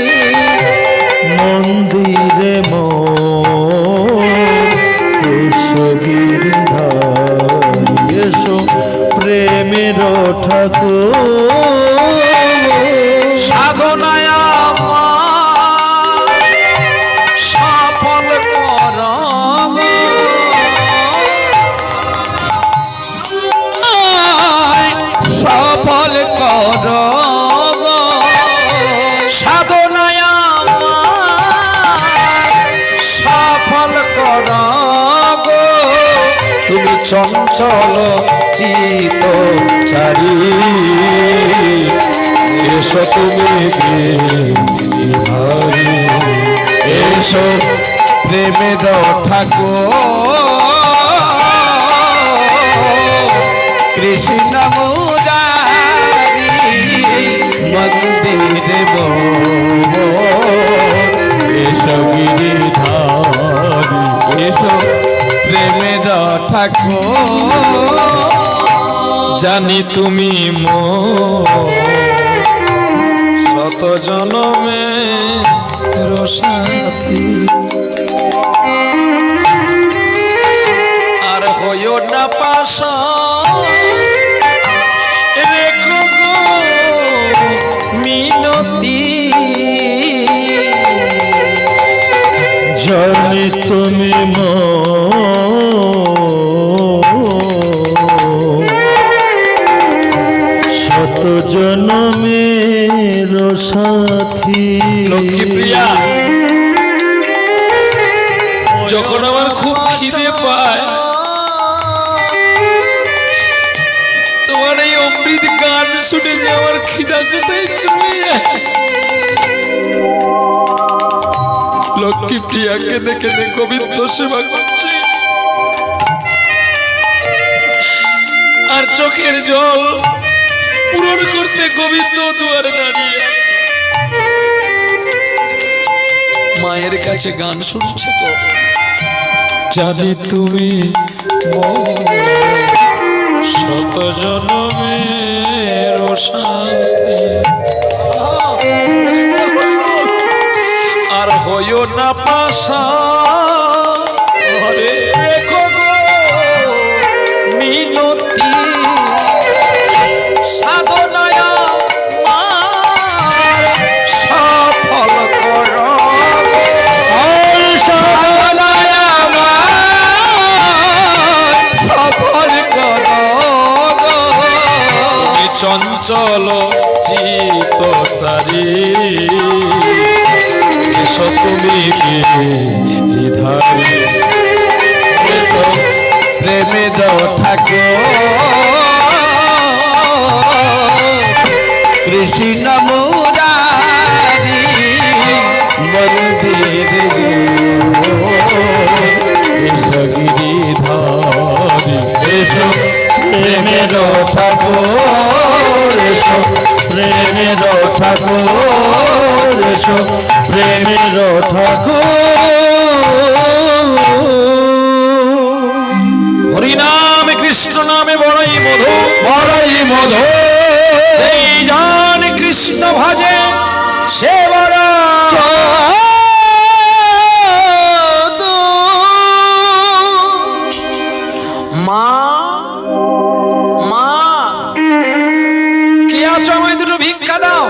চঞ্চল চিত চারি এসো তুমি গিরিধারী এসো প্রেমের ঠাকুর কৃষ্ণ মুরারি মন্দিরে এসো গিরিধারী এসো প্রেমের ঠাকুর জানি তুমি শত জনমে সাথী আর হইও না পাশা রেখো গো মিনতি জানি তুমি শত জনমের সাথী। লক্ষ্মী প্রিয়া, যখন আমার খুব খিদে পায় তোমার এই অমৃত গান শুনে আমার খিদা কোথায় চলে যায়। লক্ষ্মী প্রিয়া কেঁদে কেঁদে গোবিন্দ সেবা করছে আর চোখের জল পূরণ করতে গোবিন্দ দুয়ারে দাঁড়িয়ে আছে। মায়ের কাছে গান শুনছে তো, জানি তুমি শত জনমের শান্তি আর হইও না পাশা রেখো গো মিনতি সাধনায় সফল করো চঞ্চল চিত চারি এসো তুমি গিরিধারী প্রেমের ঠাকুর কৃষ্ণ মুরারি মন্দিরে এসো গিরিধারী এসো প্রেমের ঠাকুর এসো প্রেমের ঠাকুর এসো প্রেমের ঠাকুর। হরিনাম কৃষ্ণ নামে বড়ই মধু বড়ই মধু এই জান কৃষ্ণ ভজে সে বড় মা মা কি আছো, আমায় দুটো ভিক্ষা দাও।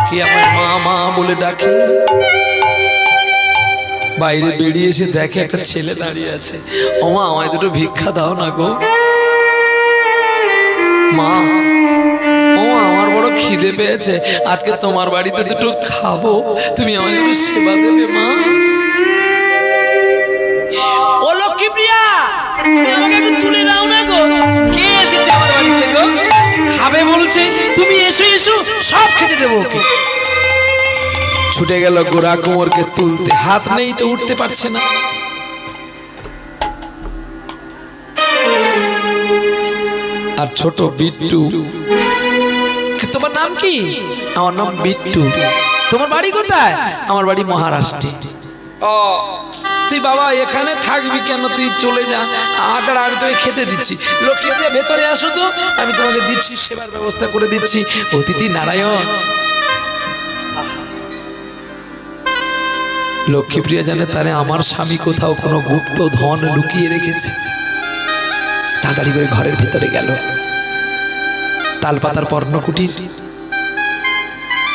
কি আমায় মা মা বলে ডাকে, বাইরে বেরিয়ে এসে দেখে একটা ছেলে দাঁড়িয়ে আছে। ও মা, আমায় দুটো ভিক্ষা দাও না গো। মা, ও আমার বড় খিদে পেয়েছে, আজকে তোমার বাড়িতে দুটো খাবো, তুমি আমায় দুটো সেবা দেবে মা। ও লক্ষ্মী প্রিয়া, তুমি আমাকে একটু তুলে দাও না গো। কে এসেছে আমার বাড়িতে গো? খাবে বলছে, তুমি এসো এসো, সব খেতে দেবো ওকে। ছুটে গেল গোরা কোমরকে তুলতে, হাত নেই তো উঠতে পারছে না। আর ছোট বিট্টু, তোমার নাম কি? আমার নাম বিট্টু। তোমার বাড়ি কোথায়? আমার বাড়ি মহারাষ্ট্রে। ও, তুই বাবা এখানে থাকবি কেন? তুই চলে যা, আদার আমি তোকে খেতে দিচ্ছি। লক্ষ্মী প্রিয়া ভেতরে আসো তো, আমি তোমাকে দিচ্ছি, সেবার ব্যবস্থা করে দিচ্ছি। অতিথি নারায়ণ। লক্ষ্মীপ্রিয়া জানে তারে আমার স্বামী কোথাও কোনো গুপ্ত ধন লুকিয়ে রেখেছে। তাড়াতাড়ি করে ঘরের ভিতরে গেল, তালপাতার পর্ণকুটির,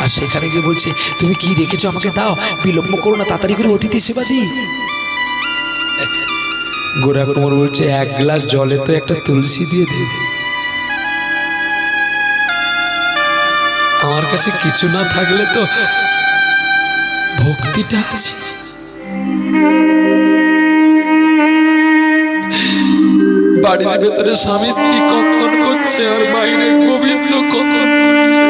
আর সেখানে গিয়ে বলছে, তুমি কি রেখেছো আমাকে দাও, বিলম্ব করো না, তাড়াতাড়ি করে অতিথি সেবা দিই। গোরা কোমর বলছে, এক গ্লাস জলে তো একটা তুলসী দিয়ে দে। আমার কাছে কিছু না থাকলে তো ভক্তিটা আছে। বাড়ির ভেতরে স্বামী স্ত্রী কন্দন করছে আর বাইরে গোবিন্দ কন্দন করছে।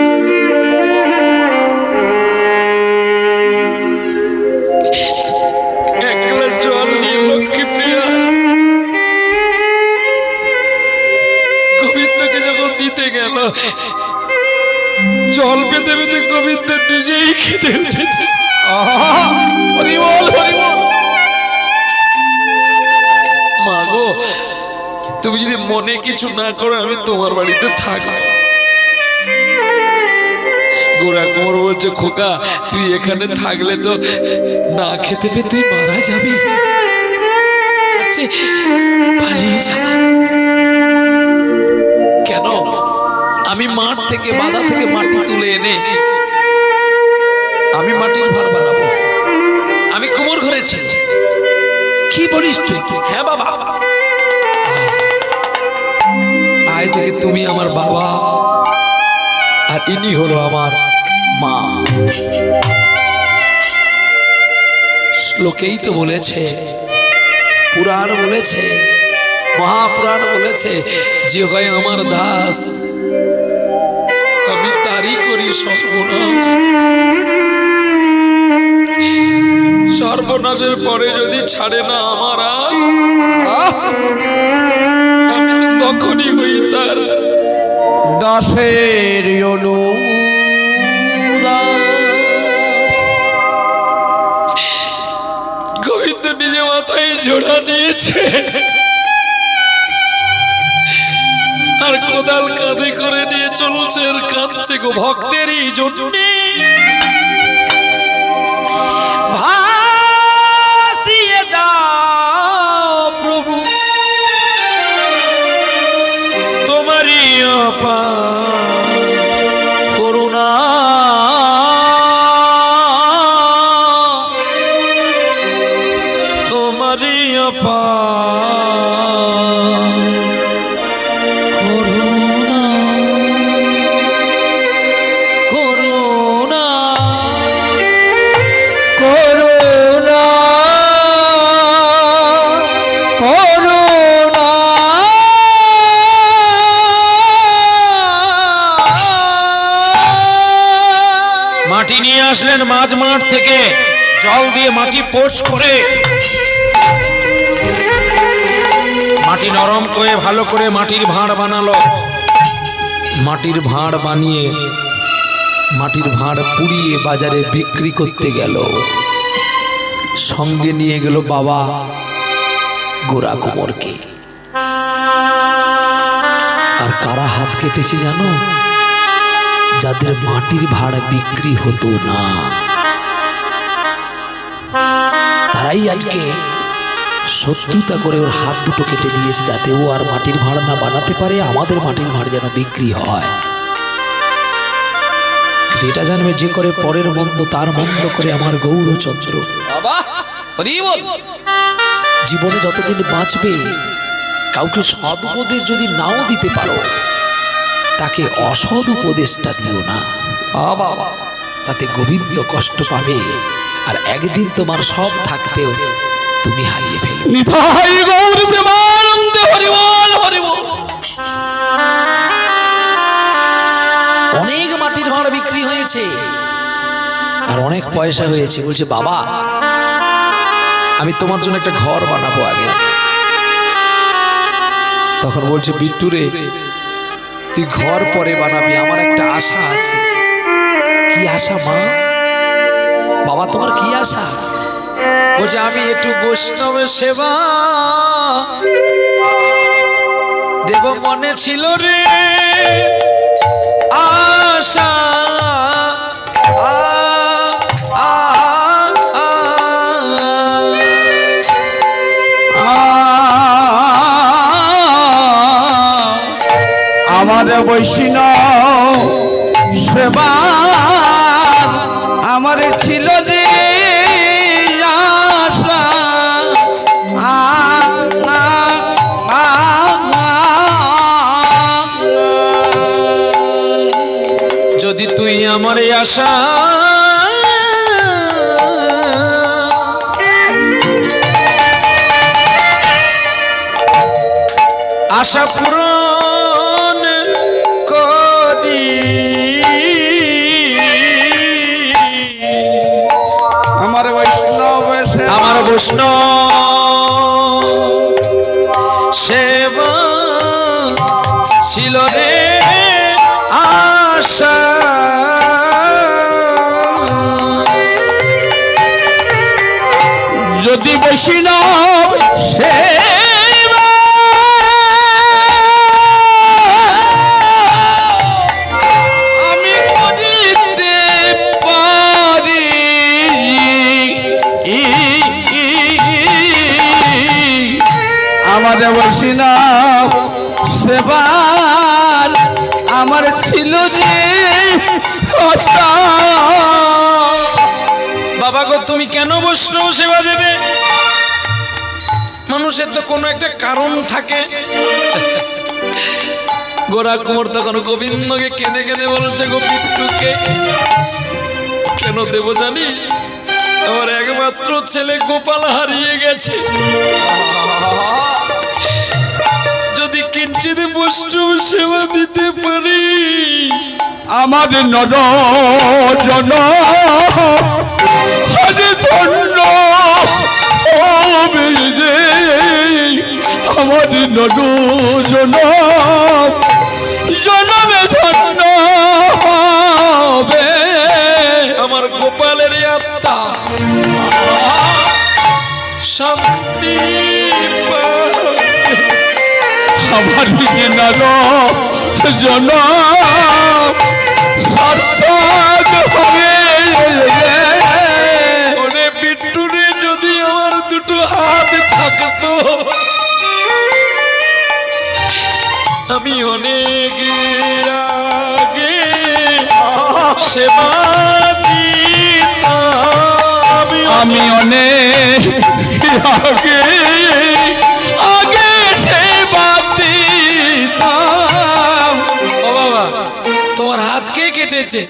এক গ্লাস জল নিয়ে লক্ষ্মী প্রিয়া গোবিন্দকে যখন দিতে গেল, জল পেতে পেতে গোবিন্দ নিজেই খেতে উঠেছে। হরি বল, হরি বল। মা গো, তুমি যদি মনে কিছু না করো আমি তোমার বাড়িতে থাকবো। গোরা কুমার বলছে, খোকা তুই এখানে থাকলে তো না খেতে পেয়ে তুই মারা যাবি, পালিয়ে যা। কেন? আমি মাঠ থেকে বাধা থেকে মাটি তুলে এনে আমি মাটির ভাঁড় বানাবো। আমি কুমোর ঘরে ছেলে। কি বলিস তুই? হ্যাঁ বাবা। আয় থেকে তুমি আমার বাবা আর ইনি হলো আমার মা। শ্লোকেই তো বলেছে, পুরাণ বলেছে, মহাপুরাণ বলেছে, যে হয় আমার দাস আমি তারই করি সর্বনাশ। সর্বনাশের পরে যদি ছাড়ে না আমার আর, আমি তো তখনই হই তার দাসের গোবিন্দ নিজে মাথায় জোড়া নিয়েছে আর কোদাল কাঁধে করে নিয়ে চলছে আর কাঁদছে গো ভক্তেরই জন্য। ভাসিয়ে দাও প্রভু তোমারই অপার করুণা, তোমারই অপার করুণা, করুণা, করুণা, করুণা। মাটি নিয়ে আসলেন মাঝ মাঠ থেকে, জল দিয়ে মাটি পোঁছ করে মাটি নরম করে ভালো করে মাটির ভাঁড় বানালো। মাটির ভাঁড় বানিয়ে মাটির ভাঁড় পুড়িয়ে বাজারে বিক্রি করতে গেল। সঙ্গে নিয়ে গেল বাবা গোরা কুমোরকে। আর কারা হাত কেটেছে জানো? যাদের মাটির ভাঁড় বিক্রি হতো না, তারাই আজকে শত্রুতা করে ওর হাত দুটো কেটে দিয়েছে, যাতে ও আর মাটির ভাঁড় না বানাতে পারে, আমাদের মাটির ভাঁড় যেন বিক্রি হয়। কিন্তু এটা জানবে, যে করে পরের মন্দ তার মন্দ করে আমার গৌরচন্দ্র। জীবনে যতদিন বাঁচবে কাউকে সৎ উপদেশ যদি নাও দিতে পারো, তাকে অসৎ উপদেশটা দিও না, তাতে গোবিন্দ কষ্ট পাবে আর একদিন তোমার সব থাকতেও তুমি হারিয়ে ফেলবে। নিতাই গৌর প্রেমানন্দে হরি বল, হরি বল। অনেক মাটির ভাঁড় বিক্রি হয়েছে আর অনেক পয়সা হয়েছে। বলছে, বাবা আমি তোমার জন্য একটা ঘর বানাবো আগে। তখন বলছে, বিট্টুরে তুই ঘর পরে বানাবি, আমার একটা আশা আছে। কি আশা মা? বাবা তোমার কি আশা? বলছে, আমি একটু বৈষ্ণবের সেবা দেব মনে ছিল রে আশা। আমার বৈষ্ণব সেবা আমার ছিল রে আশা। যদি তুই আমার এই আশা আশা পূরণ করি। আমার বৈষ্ণব আমার বৈষ্ণব সেবা ছিল রে আশা, যদি বৈষ্ণব সেবা আমি করিতে পারি, আমাদের বৈষ্ণব সেবার আমার ছিল যে আশা। বাবা গো তুমি কেন বৈষ্ণব সেবা দেবে? মানুষের তো কোনো একটা কারণ থাকে। গোরা কুমার তখন গোবিন্দকে কেঁদে কেঁদে বলছে, গো বিট্টুকে কেন দেব জানিস? আমার একমাত্র ছেলে গোপাল হারিয়ে গেছে, যদি কিঞ্চিত বৈষ্ণব সেবা দিতে পারি আমাদের নর জন হরে ধন্য হবে যে, আমাদের নর জন জনমে ধন্য হবে। আমার গোপালের আত্মা শান্তি পাবে। আমার নর জন সার্থক হবে। ওরে বিট্টুরে যদি আমার দুটো হাত থাকতো, আমি অনেক আগে সেবা দিতাম। আমি অনেক আগে আগে সেবা দিতাম। ও বাবা, তোমার হাত কে কেটেছে?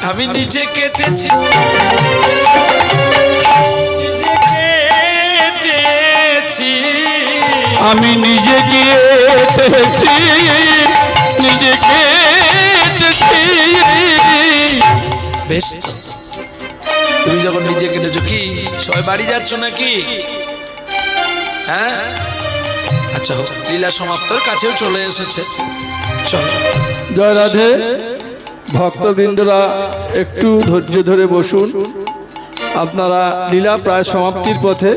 আমি নিজে কেটেছি, নিজে কেটেছি। আমি নিজে কেটেছি, নিজে কেটেছি। বেশ তো, তুমি যখন নিজে কেটেছো, কি সবাই বাড়ি যাচ্ছ নাকি? হ্যাঁ আচ্ছা হোক, লীলা সমাপ্তর কাছেও চলে এসেছে, চলো। জয় রাধে। ভক্তবৃন্দরা একটু ধৈর্য ধরে বসুন। আপনারা লীলা প্রায় সমাপ্তির পথে।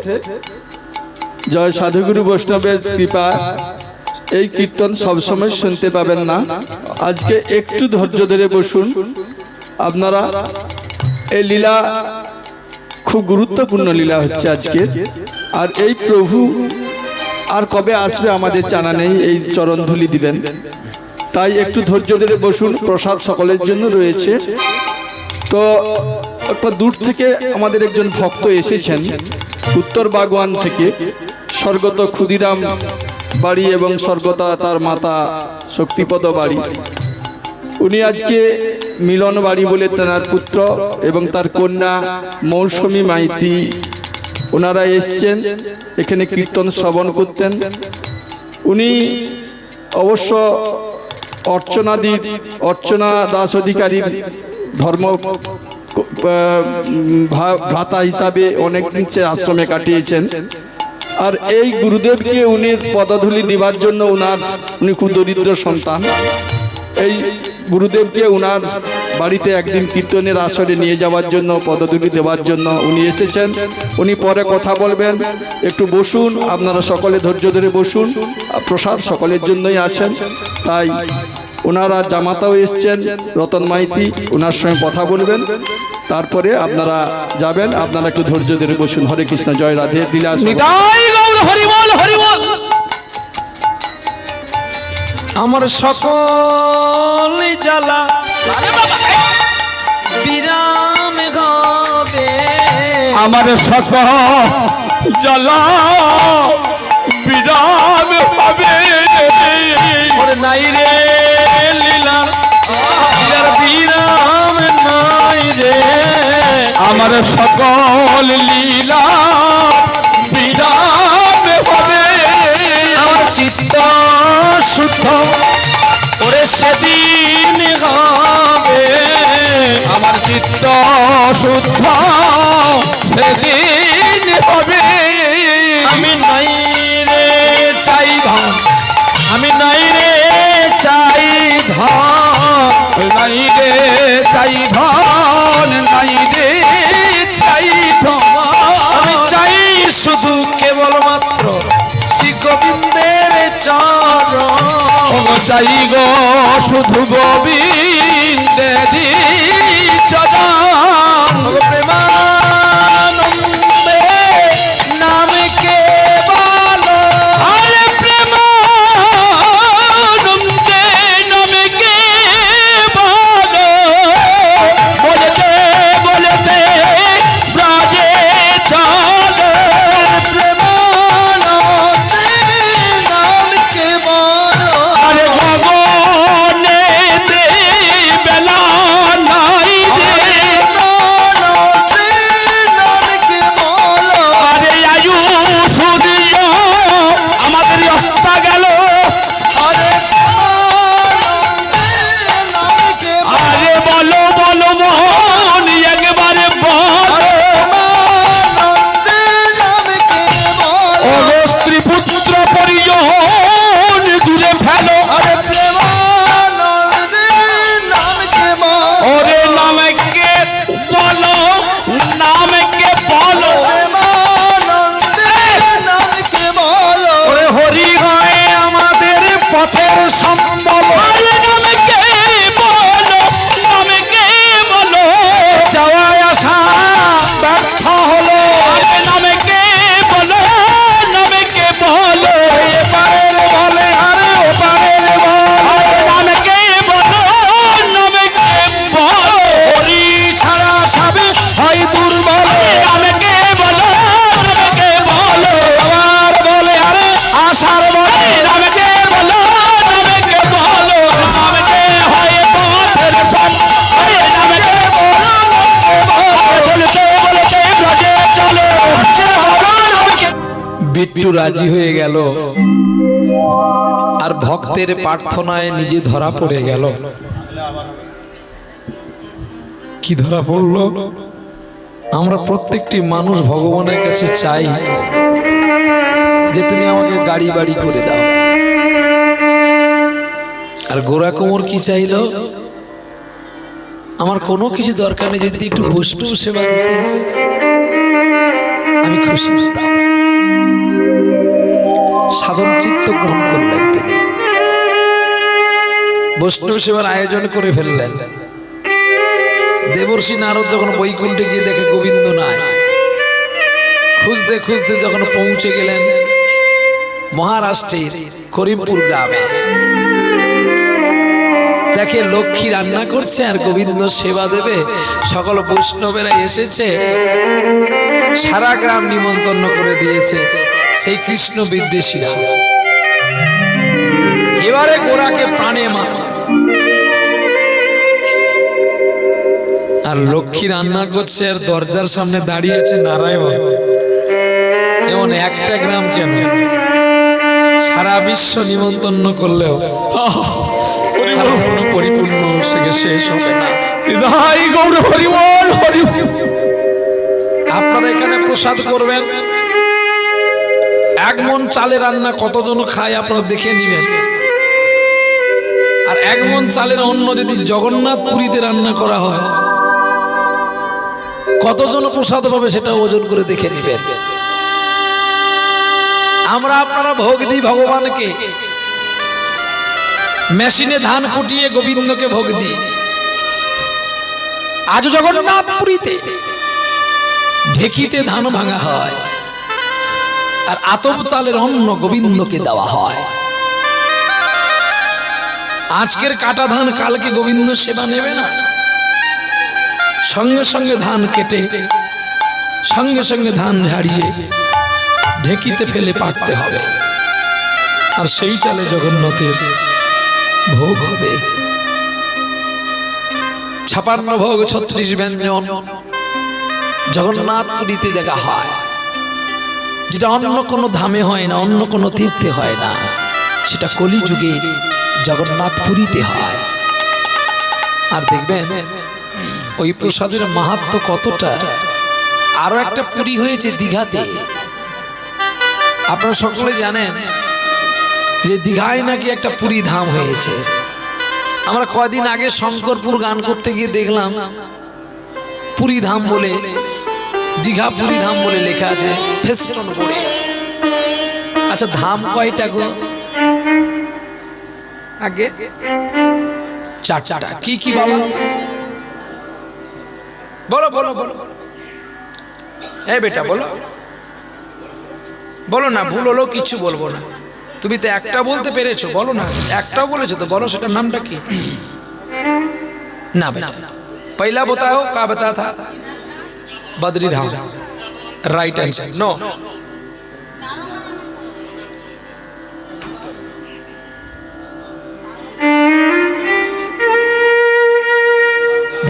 জয় সাধুগুরু বৈষ্ণবের কৃপা, এই কীর্তন সবসময় শুনতে পাবেন না। আজকে একটু ধৈর্য ধরে বসুন। আপনারা এই লীলা খুব গুরুত্বপূর্ণ লীলা হচ্ছে আজকে। আর এই প্রভু আর কবে আসবে আমাদের জানা নেই, এই চরণধুলি দিবেন। তাই একটু ধৈর্য ধরে বসুন। প্রসাদ সকলের জন্য রয়েছে। তো একটা দূর থেকে আমাদের একজন ভক্ত এসেছেন, উত্তর বাগওয়ান থেকে, স্বর্গত ক্ষুদিরাম বাড়ি এবং স্বর্গতা তার মাতা শক্তিপদ বাড়ি। উনি আজকে মিলন বাড়ি বলে তেনার পুত্র এবং তার কন্যা মৌসুমী মাইতি, ওনারা এসছেন এখানে কীর্তন শ্রবণ করতেন। উনি অবশ্য অর্চনা দাস অধিকারীর ধর্ম ভ্রাতা হিসাবে অনেক দিন আশ্রমে কাটিয়েছেন। আর এই গুরুদেবকে উনি পদধূলি দেওয়ার জন্য উনি খুব দরিদ্র সন্তান। এই গুরুদেবকে উনার বাড়িতে একদিন কীর্তনের আসরে নিয়ে যাওয়ার জন্য, পদধূলি দেওয়ার জন্য উনি এসেছেন। উনি পরে কথা বলবেন, একটু বসুন। আপনারা সকলে ধৈর্য ধরে বসুন। প্রসাদ সকলের জন্যই আছেন। তাই ওনারা জামাতাও এসছেন, রতন মাইতি, ওনার সঙ্গে কথা বলবেন, তারপরে আপনারা যাবেন। আপনারা একটু ধৈর্য ধরে বসুন। হরে কৃষ্ণ, জয় রাধে। বিলাস হরি বল, হরি বল। আমার সকল জ্বালা বিরাম হবে, আমার সকল জ্বালা বিরাম হবে। ওরে নাই রে লীলার বিরাম নাই রে। আমার সকল লীলা বিরাম হবে। আমার চিত্ত হবে। আমি নাই রে চাই ধন, আমি নাই রে চাই ধন, নাই রে চাই ধন, নাই রে চাই ধন। আমি চাই শুধু কেবলমাত্র শ্রী গোবিন্দের চরণ। ও চাই গো শুধু গোবিন্দেরি চরণ। ও প্রেমানন্দে নাম কেবল, আরে প্রেমানন্দে নামে কে বলো, বলতে বলতে ব্রজে চলো। প্রেমানন্দে নাম কে বলো, আরে ভগবানে দে বেলা নাই রে। আরে আয়ু সূর্য আমাদের অস্তা গেল, আরে বলো বলো মোহন একবারে বলো, ও স্ত্রী পুত্র পরিজন দূরে ফেলো। ওরে নামকে বলো, নামকে বলো, ওরে হরি হয় আমাদের পথের সম্বল। আরে নামকে বলো, নামকে বলো, যাওয়ায় আসা ব্যর্থ হলো, আরে নামকে বলো, নামকে বলো, এপারের বলে আরে ওপারের বল। আরে নামকে বলো, নামকে বলো, হরি ছাড়া সবে হয় দুর্বল। নামকে বলো, নামকে বলো, যাওয়ার বলে আরে আসার বলে, নামকে বলো, নামকে বলো, নামকে হয় পথের সব, আরে নামকে বলো, বলতে বলতে ব্রজে চলো। বিট্টু রাজি হয়ে গেল আর ভক্তের প্রার্থনায় নিজে ধরা পড়ে গেল। কি ধরা পড়লো? আমরা প্রত্যেকটি মানুষ ভগবানের কাছে চাই যে তুমি আমাকে গাড়ি বাড়ি করে দাও, আর গোরা কোমর কি চাইলো? আমার কোনো কিছু দরকার নেই, যদি একটু বৈষ্ণব সেবা দিতিস আমি খুশি হতাম। সাধন চিত্ত গ্রহণ করলেন তিনি, বৈষ্ণব সেবার আয়োজন করে ফেললেন। দেবর্ষি নারদ যখন বৈকুণ্ঠে গিয়ে দেখে গোবিন্দ নাই, খুঁজতে খুঁজতে যখন পৌঁছে গেলেন মহারাষ্ট্রের করিমপুর গ্রামে, দেখে লক্ষ্মী রান্না করছে আর গোবিন্দ সেবা দেবে, সকল বৈষ্ণবেরা এসেছে, সারা গ্রাম নিমন্ত্রণ করে দিয়েছে সেই কৃষ্ণ বিদ্বেষীরা। এবারে গোরাকে প্রাণে মার, আর লক্ষ্মী রান্না করছে আর দরজার সামনে দাঁড়িয়ে আছে নারায়ণ। এমন একটা গ্রাম কেন, সারা বিশ্ব নিমন্ত্রণ করলেও আর কোনো পরিপূর্ণ শেষ হবে না। হৃদয় গৌর হরিবল হরি। আপনারা এখানে প্রসাদ করবেন, এক মন চালে রান্না কতজন খায় আপনারা দেখে নেবেন। আর এক মন চালের অন্ন যদি জগন্নাথ পুরীতে রান্না করা হয় কতজন প্রসাদ পাবে সেটা ওজন করে দেখে নেবেন। আমরা আপনারা ভোগ দিই ভগবানকে, মেশিনে ধান কুটিয়ে গোবিন্দকে ভোগ দিই। আজ জগন্নাথ পুরীতে ঢেকিতে ধান ভাঙা হয় আর আতপ চালের অন্ন গোবিন্দকে দেওয়া হয়। আজকের কাটা ধান কালকে গোবিন্দ সেবা নেবে না, সঙ্গে সঙ্গে ধান কেটে সঙ্গে সঙ্গে ধান ঝাড়িয়ে ঢেকিতে ফেলে পাকতে হবে, আর সেই চালে জগন্নাথের ভোগ হবে। 56 ভোগ 36 ব্যঞ্জন জগন্নাথ পুরীতে দেখা হয়, যেটা অন্য কোনো ধামে হয় না, অন্য কোনো তীর্থে হয় না, সেটা কলিযুগে জগন্নাথ পুরীতে হয়। আর দেখবেন ওই প্রসাদের মাহাত্ম্য কতটা, আরো একটা পুরী হয়েছে দীঘাতে। আপনারা সকলে জানেন যে দীঘায় নাকি একটা পুরী ধাম হয়েছে। আমরা কদিন আগে শঙ্করপুর গান করতে গিয়ে দেখলাম পুরী ধাম বলে, দীঘা পুরী ধাম বলে লেখা আছে ফেস্টন করে। আচ্ছা ধাম কয়টা গো? আগে চারটা। কি কি বলো বলো বলো বলো, এই বেটা বলো বলো না, ভুল হলো কিছু বলবো না। তুমি তো একটা বলতে পেরেছো, বলো না। একটাও বলেছো তো, বলো সেটার নামটা কি? না বেটা, पहला बताओ क्या बता था? बद्री धाम, राइट आंसर। नो,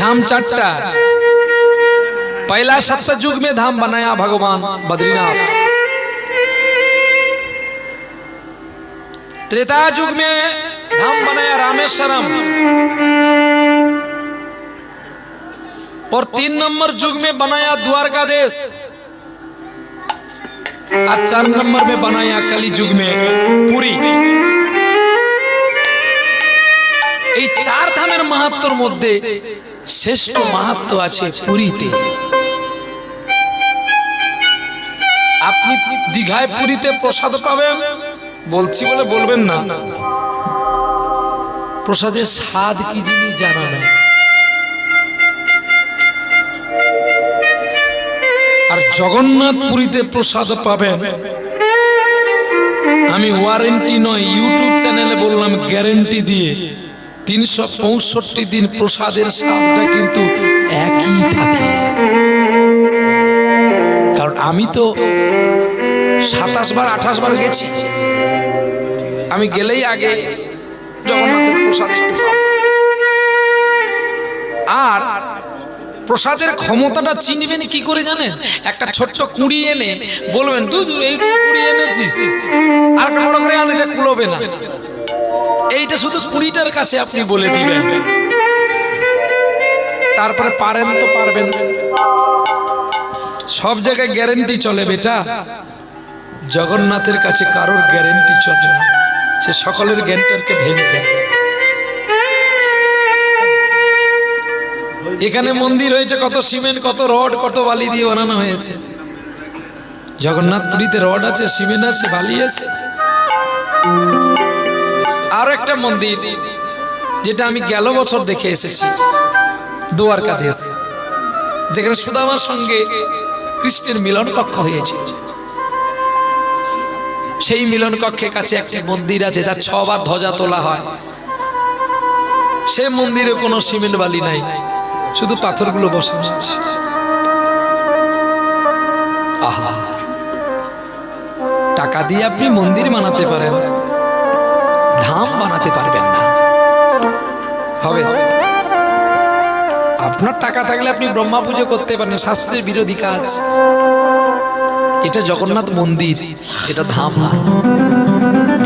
धाम चारटा। पहला सत्ययुग में धाम बनाया भगवान बद्रीनाथ। त्रेता युग में धाम बनाया रामेश्वरम। और 3 नंबर युग में बनाया द्वारकाधीश। और 4 नंबर में बनाया कली युग में पुरी। এই চার ধামের মাহাত্ম্যের মধ্যে শ্রেষ্ঠ মাহাত্ম্য আছে পুরীতে। আপনি দীঘায় পুরীতে প্রসাদ পাবেন, বলছি বলে বলবেন না, প্রসাদের স্বাদ কি জিনিস জানা নেই। আর জগন্নাথ পুরীতে প্রসাদ পাবেন, আমি ওয়ারেন্টি নয়, ইউটিউব চ্যানেলে বললাম গ্যারেন্টি দিয়ে, 365 দিন প্রসাদের স্বাদটা কিন্তু একই থাকে। কারণ আমি তো 27 বার 28 বার গেছি, আমি গেলেই আগে জগন্নাথের প্রসাদ একটু পাবো। আর প্রসাদের ক্ষমতাটা চিনবেন কি করে জানেন? একটা ছোট্ট কুড়ি এনে বলবেন দুধ এই কুড়ি এনেছিস, আর একটা বড় করে আন, এটা কুলোবে না। এইটা শুধু কুড়িটার কাছে আপনি বলে দিবেন, তারপরে পারেন তো পারবেন। সব জায়গায় গ্যারেন্টি চলে বেটা, জগন্নাথের কাছে কারোর গ্যারেন্টি চলে না, সে সকলের গ্যারেন্টারকে ভেঙে দেয়। এখানে মন্দির হয়েছে কত সিমেন্ট, কত রড, কত বালি দিয়ে বানানো হয়েছে। জগন্নাথ পুরীতে রড আছে, সিমেন্ট আছে, বালি আছে। আর একটা মন্দির যেটা আমি গেল বছর দেখে এসেছি, দ্বারকাধীশ, যেখানে সুদামার সঙ্গে কৃষ্ণের মিলন কক্ষ হয়েছে। সেই মিলন কক্ষের কাছে একটি মন্দির আছে, যার 6 বার ধ্বজা তোলা হয়। সে মন্দিরে কোনো সিমেন্ট বালি নাই, শুধু পাথরগুলো বসানো আছে। আহা, টাকা দিয়ে আপনি মন্দির বানাতে পারেন, ধাম বানাতে পারবেন না। হবে আপনার টাকা থাকলে আপনি ব্রহ্মা পুজো করতে পারেন, শাস্ত্রের বিরোধী কাজ। এটা জগন্নাথ মন্দির, এটা ধাম না।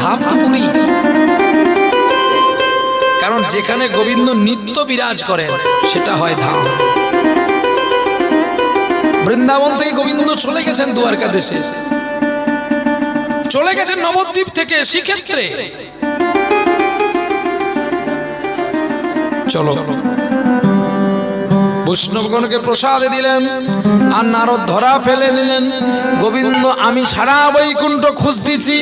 ধাম তো পুরী, কারণ যেখানে গোবিন্দ নিত্য বিরাজ করেন সেটা হয় ধাম। বৃন্দাবন থেকে গোবিন্দ চলে গেছেন দ্বারকাধীশে, চলে গেছেন নবদ্বীপ থেকে শ্রীক্ষেত্রে। চলো, বৈষ্ণবগণকে প্রসাদ দিলেন, আর নারদ ধরা ফেলে নিলেন। গোবিন্দ, আমি সারা বৈকুণ্ঠ খুঁজতেছি,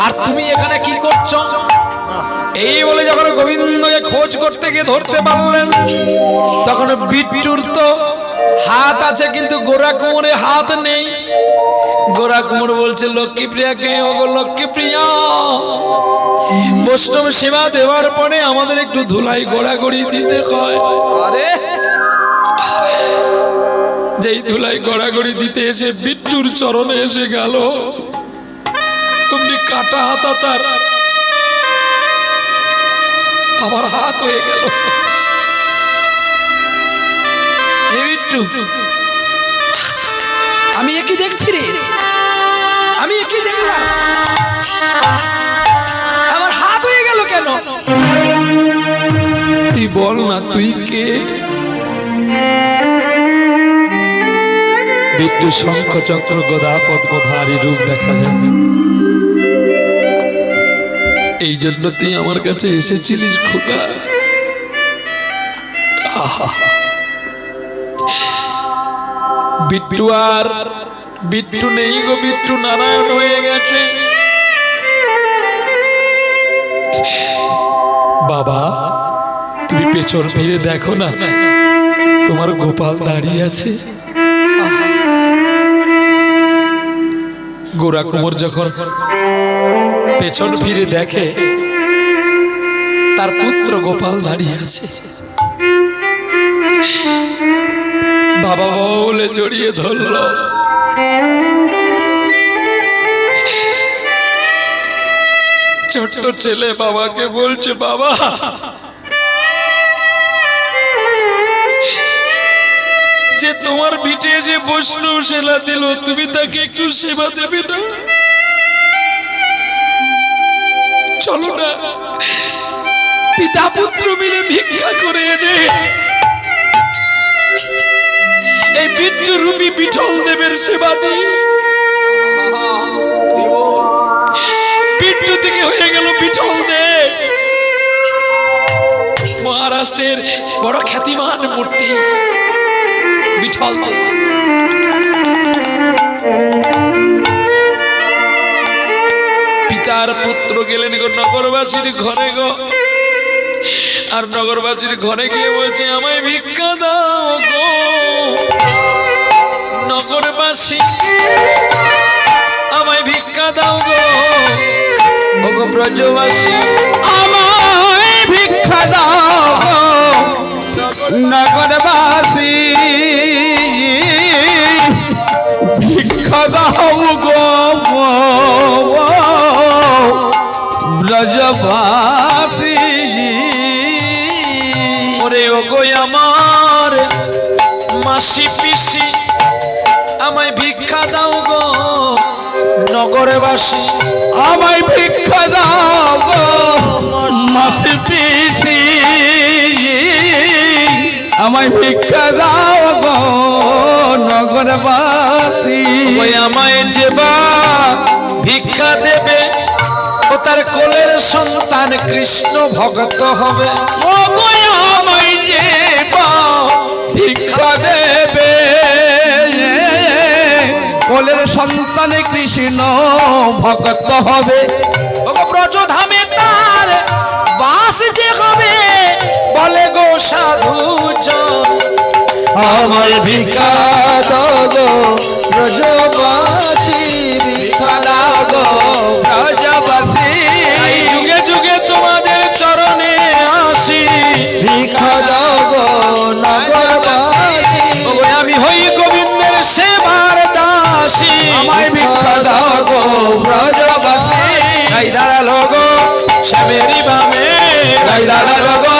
আর তুমি এখানে কি করছো? এই বলে যখন গোবিন্দকে খোঁজ করতে গিয়ে ধরতে পারলেন, তখন বিট্টুর তো হাত আছে কিন্তু গোরা কুমোরে হাত নেই। গোরা কুমোর বলছে, লক্ষ্মী প্রিয়াকে, ওগো লক্ষ্মী প্রিয়া, বৈষ্ণব সেবা দেওয়ার পরে আমাদের একটু ধুলাই গোড়াগড়ি দিতে হয়। আরে যেই ধুলাই গোড়াগড়ি দিতে এসে বিট্টুর চরণে এসে গেল, তুমি কাটা হাতা তার আমার হাত হয়ে গেল। বিট্টু, আমি একই দেখছি রে, আমি একই দেখলাম, আমার হাত হয়ে গেল কেন? তুই বল না, তুই কে? বিট্টু শঙ্খ চক্র গদা পদ্মধারী রূপ দেখালেন। এই জন্য তুই আমার কাছে এসেছিলিস খোকা। আহা, বিট্টু আর বিট্টু নেই গো, বিট্টু নারায়ণ হয়ে গেছে। বাবা তুমি পেছন ফিরে দেখো না, তোমার গোপাল দাঁড়িয়ে আছে। গোরা কুমার যখন পেছন ফিরে দেখে তার পুত্র গোপাল দাঁড়িয়ে আছে। বাবা বাবা বলে জড়িয়ে ধরল। ছোট্ট ছেলে বাবাকে বলছে, বাবা যে তোমার পিঠে এসে বসলো, সেলা দিল, তুমি তাকে একটু সেবা দেবে না? চলো না, পিতা পুত্র মিলে ভিক্ষা করে এনে এই বিট্টু রূপী বিঠল দেবের সেবা দিই। বিট্টু থেকে হয়ে গেল বিঠল দেব, মহারাষ্ট্রের বড় খ্যাতিমান মূর্তি বিঠল দেব। পিতার পুত্র গেলেন গো নগরবাসীর ঘরে গো, আর নগরবাসীর ঘরে গিয়ে বলছে, আমায় ভিক্ষা দাও গো নগরবাসী, আমায় ভিক্ষা দাও গো ওগো ব্রজবাসী, আমায় ভিক্ষা দাও নগরবাসী, ভিক্ষা দাও গো ব্রজবাসী। ওরে ওগো আমার মাসি পিসি, আমায় ভিক্ষা দাও গো নগরবাসী, আমায় ভিক্ষা দাও গো মাসি পিসি, আমায় ভিক্ষা দাও গো নগরবাসী। ওই আমায় যেবা ভিক্ষা দেবে, ও তার কোলের সন্তান কৃষ্ণ ভক্ত হবে। ও গো আমায় যে ভিক্ষা দেবে, কোলের সন্তান কৃষ্ণ ভক্ত হবে। ওগো ব্রজধামে তার বাস যে হবে, বলে গো সাধুজন, আমায় ভিক্ষা দাও গো ব্রজবাসী, ভিক্ষা দাও গো ব্রজবাসী। এই যুগে যুগে তোমাদের চরণে আসি, ভিক্ষা দাও গো নগরবাসী। ওগো আমি হই গোবিন্দের সেবার দাসী, আমায় ভিক্ষা দাও গো ব্রজবাসী। গাই দাঁড়ালো গো শ্যামেরি বামে, গাই দাঁড়ালো গো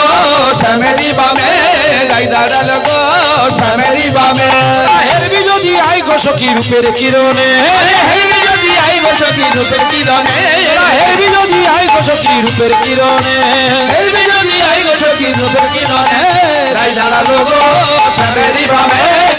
শ্যামেরি বামে, গাই দাঁড়ালো গো শ্যামেরি বামে। হেরবি যদি আই গো সখী রূপের কিরণে, হেরবি যদি আইব সখী রূপের কিরণে, হেরবি যদি আই গো সখী রূপের কিরণে, হেরবি যদি আইব সখী রূপের কিরণে। গাই দাঁড়ালো গো শ্যামেরি বামে।